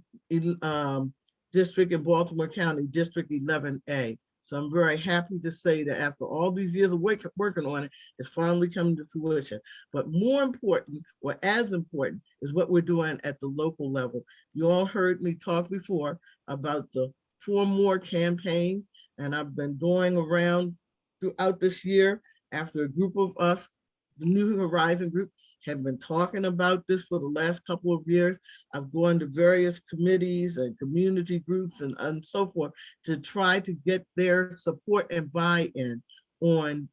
district in Baltimore County, District 11A. So I'm very happy to say that after all these years of working on it, it's finally coming to fruition. But more important, or as important, is what we're doing at the local level. You all heard me talk before about the For More campaign, and I've been going around throughout this year after a group of us, the New Horizon group, have been talking about this for the last couple of years. I've gone to various committees and community groups and so forth to try to get their support and buy-in on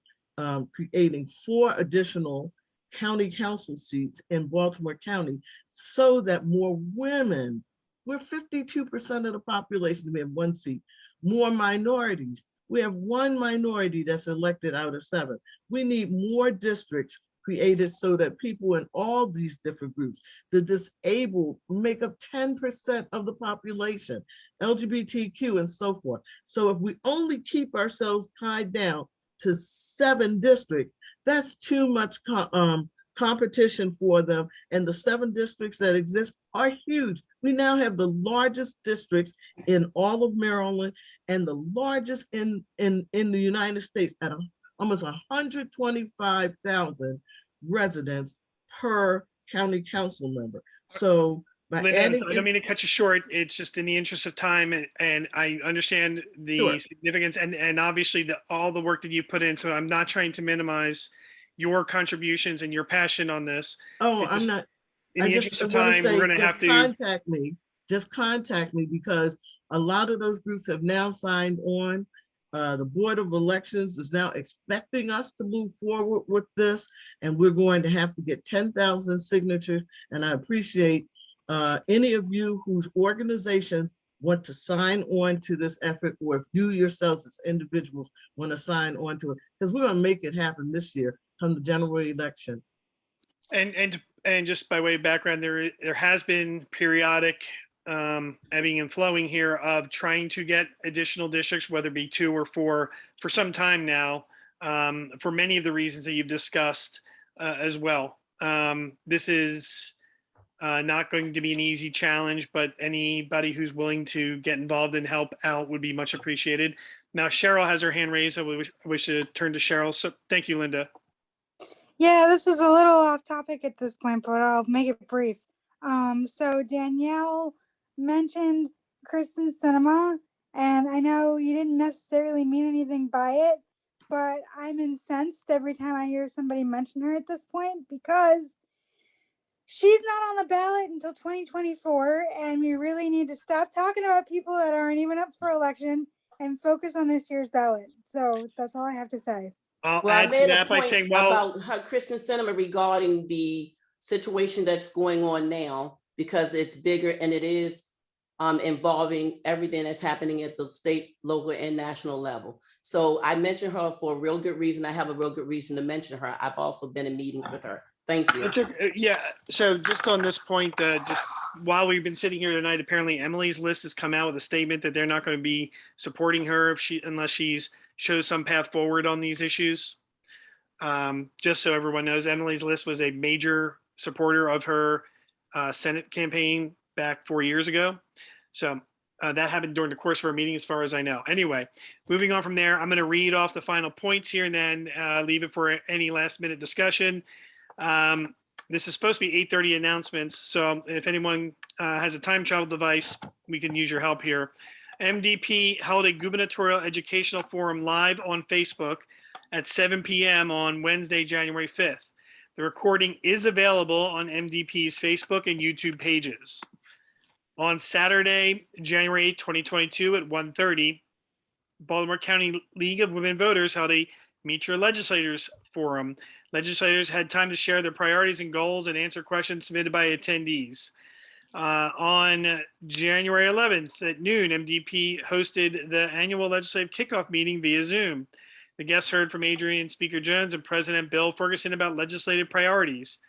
creating 4 additional county council seats in Baltimore County so that more women, we're 52% of the population, we have 1 seat, more minorities. We have one minority that's elected out of 7. We need more districts created so that people in all these different groups, the disabled make up 10% of the population, LGBTQ and so forth. So if we only keep ourselves tied down to 7 districts, that's too much competition for them. And the 7 districts that exist are huge. We now have the largest districts in all of Maryland and the largest in the United States at almost 125,000 residents per county council member. So by Linda, adding, I don't mean to cut you short. It's just in the interest of time, and I understand the Sure. significance and obviously all the work that you put in. So I'm not trying to minimize your contributions and your passion on this. oh, It's I'm just not, in I the just interest of want to time, say, we're going to have just to. contact me because a lot of those groups have now signed on. The Board of Elections is now expecting us to move forward with this, and we're going to have to get 10,000 signatures. And I appreciate any of you whose organizations want to sign on to this effort, or if you yourselves as individuals want to sign on to it, because we're going to make it happen this year come the general election. And just by way of background, there has been periodic ebbing and flowing here of trying to get additional districts, whether it be 2 or 4, for some time now, for many of the reasons that you've discussed as well. This is not going to be an easy challenge, but anybody who's willing to get involved and help out would be much appreciated. Now, Cheryl has her hand raised. I wish to turn to Cheryl. So thank you, Linda. Yeah, this is a little off topic at this point, but I'll make it brief. So Danielle mentioned Kristen Cinema, and I know you didn't necessarily mean anything by it, but I'm incensed every time I hear somebody mention her at this point because she's not on the ballot until 2024, and we really need to stop talking about people that aren't even up for election and focus on this year's ballot. So that's all I have to say. I'll Well, I add to made a that by point saying, well, about her Kristen Cinema regarding the situation that's going on now, because it's bigger and it is involving everything that's happening at the state, local, and national level. So I mentioned her for a real good reason. I have a real good reason to mention her. I've also been in meetings with her. Thank you. yeah. So just on this point, just while we've been sitting here tonight, apparently Emily's List has come out with a statement that they're not going to be supporting her unless she's shows some path forward on these issues. Just so everyone knows, Emily's List was a major supporter of her Senate campaign back 4 years ago. So that happened during the course of our meeting, as far as I know. Anyway, moving on from there, I'm going to read off the final points here and then leave it for any last minute discussion. This is supposed to be 8:30 announcements. So if anyone has a time travel device, we can use your help here. MDP held a gubernatorial educational forum live on Facebook at 7 p.m. on Wednesday, January 5th. The recording is available on MDP's Facebook and YouTube pages. On Saturday, January 8, 2022 at 1:30, Baltimore County League of Women Voters held a Meet Your Legislators forum. Legislators had time to share their priorities and goals and answer questions submitted by attendees. On January 11th at noon, MDP hosted the annual legislative kickoff meeting via Zoom. The guests heard from Adrian Speaker Jones and President Bill Ferguson about legislative priorities.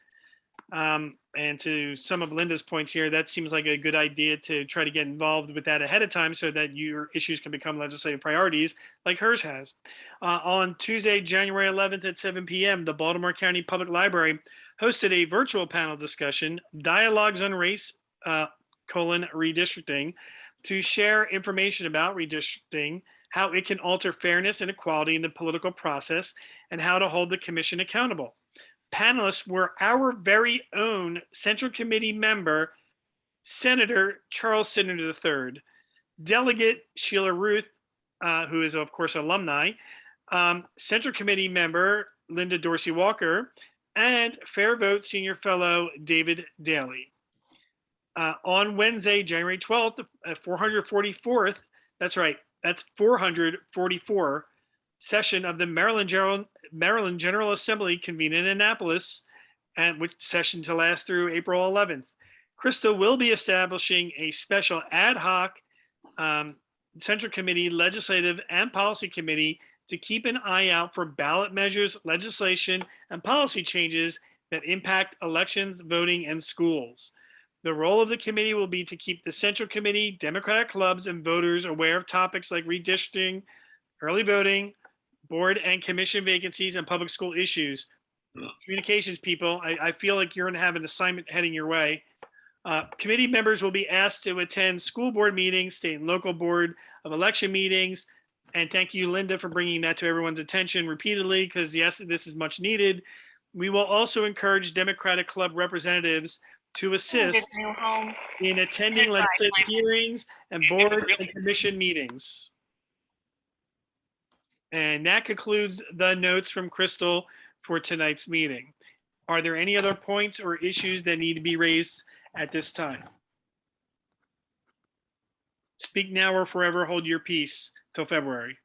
And to some of Linda's points here, that seems like a good idea to try to get involved with that ahead of time so that your issues can become legislative priorities like hers has. On Tuesday, January 11th at 7 p.m., the Baltimore County Public Library hosted a virtual panel discussion, Dialogues on Race, redistricting, to share information about redistricting, how it can alter fairness and equality in the political process, and how to hold the commission accountable. Panelists were our very own Central Committee member, Senator Charles Sinder III, Delegate Sheila Ruth, who is, of course, alumni, Central Committee member Linda Dorsey Walker, and Fair Vote Senior Fellow David Daly. On Wednesday, January 12th, at 444th, that's right, that's 444 session of the Maryland General Assembly convened in Annapolis, and which session to last through April 11th. Krista will be establishing a special ad hoc Central Committee, Legislative and Policy Committee to keep an eye out for ballot measures, legislation, and policy changes that impact elections, voting, and schools. The role of the committee will be to keep the Central Committee, Democratic clubs, and voters aware of topics like redistricting, early voting, board and commission vacancies, and public school issues. Communications people, I feel like you're going to have an assignment heading your way. Committee members will be asked to attend school board meetings, state and local board of election meetings. And thank you, Linda, for bringing that to everyone's attention repeatedly, because yes, this is much needed. We will also encourage Democratic club representatives to assist in attending legislative hearings and board and commission meetings. And that concludes the notes from Crystal for tonight's meeting. Are there any other points or issues that need to be raised at this time? Speak now or forever hold your peace till February.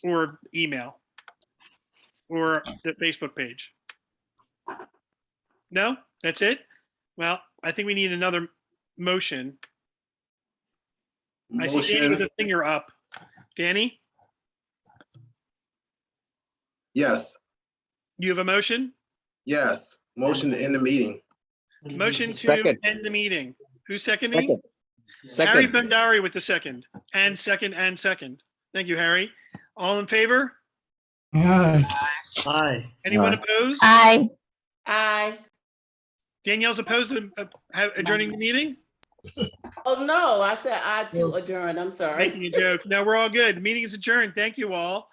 Or email. Or the Facebook page. No, that's it? Well, I think we need another motion. I see Danny with a finger up. Danny? Yes, You have a motion? yes. Motion to end the meeting. Motion to Second. end the meeting. Who's seconding? Second. Harry Second. Bandari with the second. And second and second. Thank you, Harry. All in favor? Aye. Aye. Anyone Aye. opposed? Aye. Aye. Danielle's opposed to adjourning the meeting? Oh, no, I said aye to adjourn. I'm sorry. Making a joke. No, we're all good. The meeting is adjourned. Thank you all.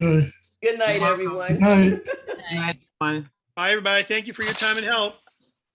Good night, everyone. Aye. Good night, everyone. Bye, everybody. Thank you for your time and help.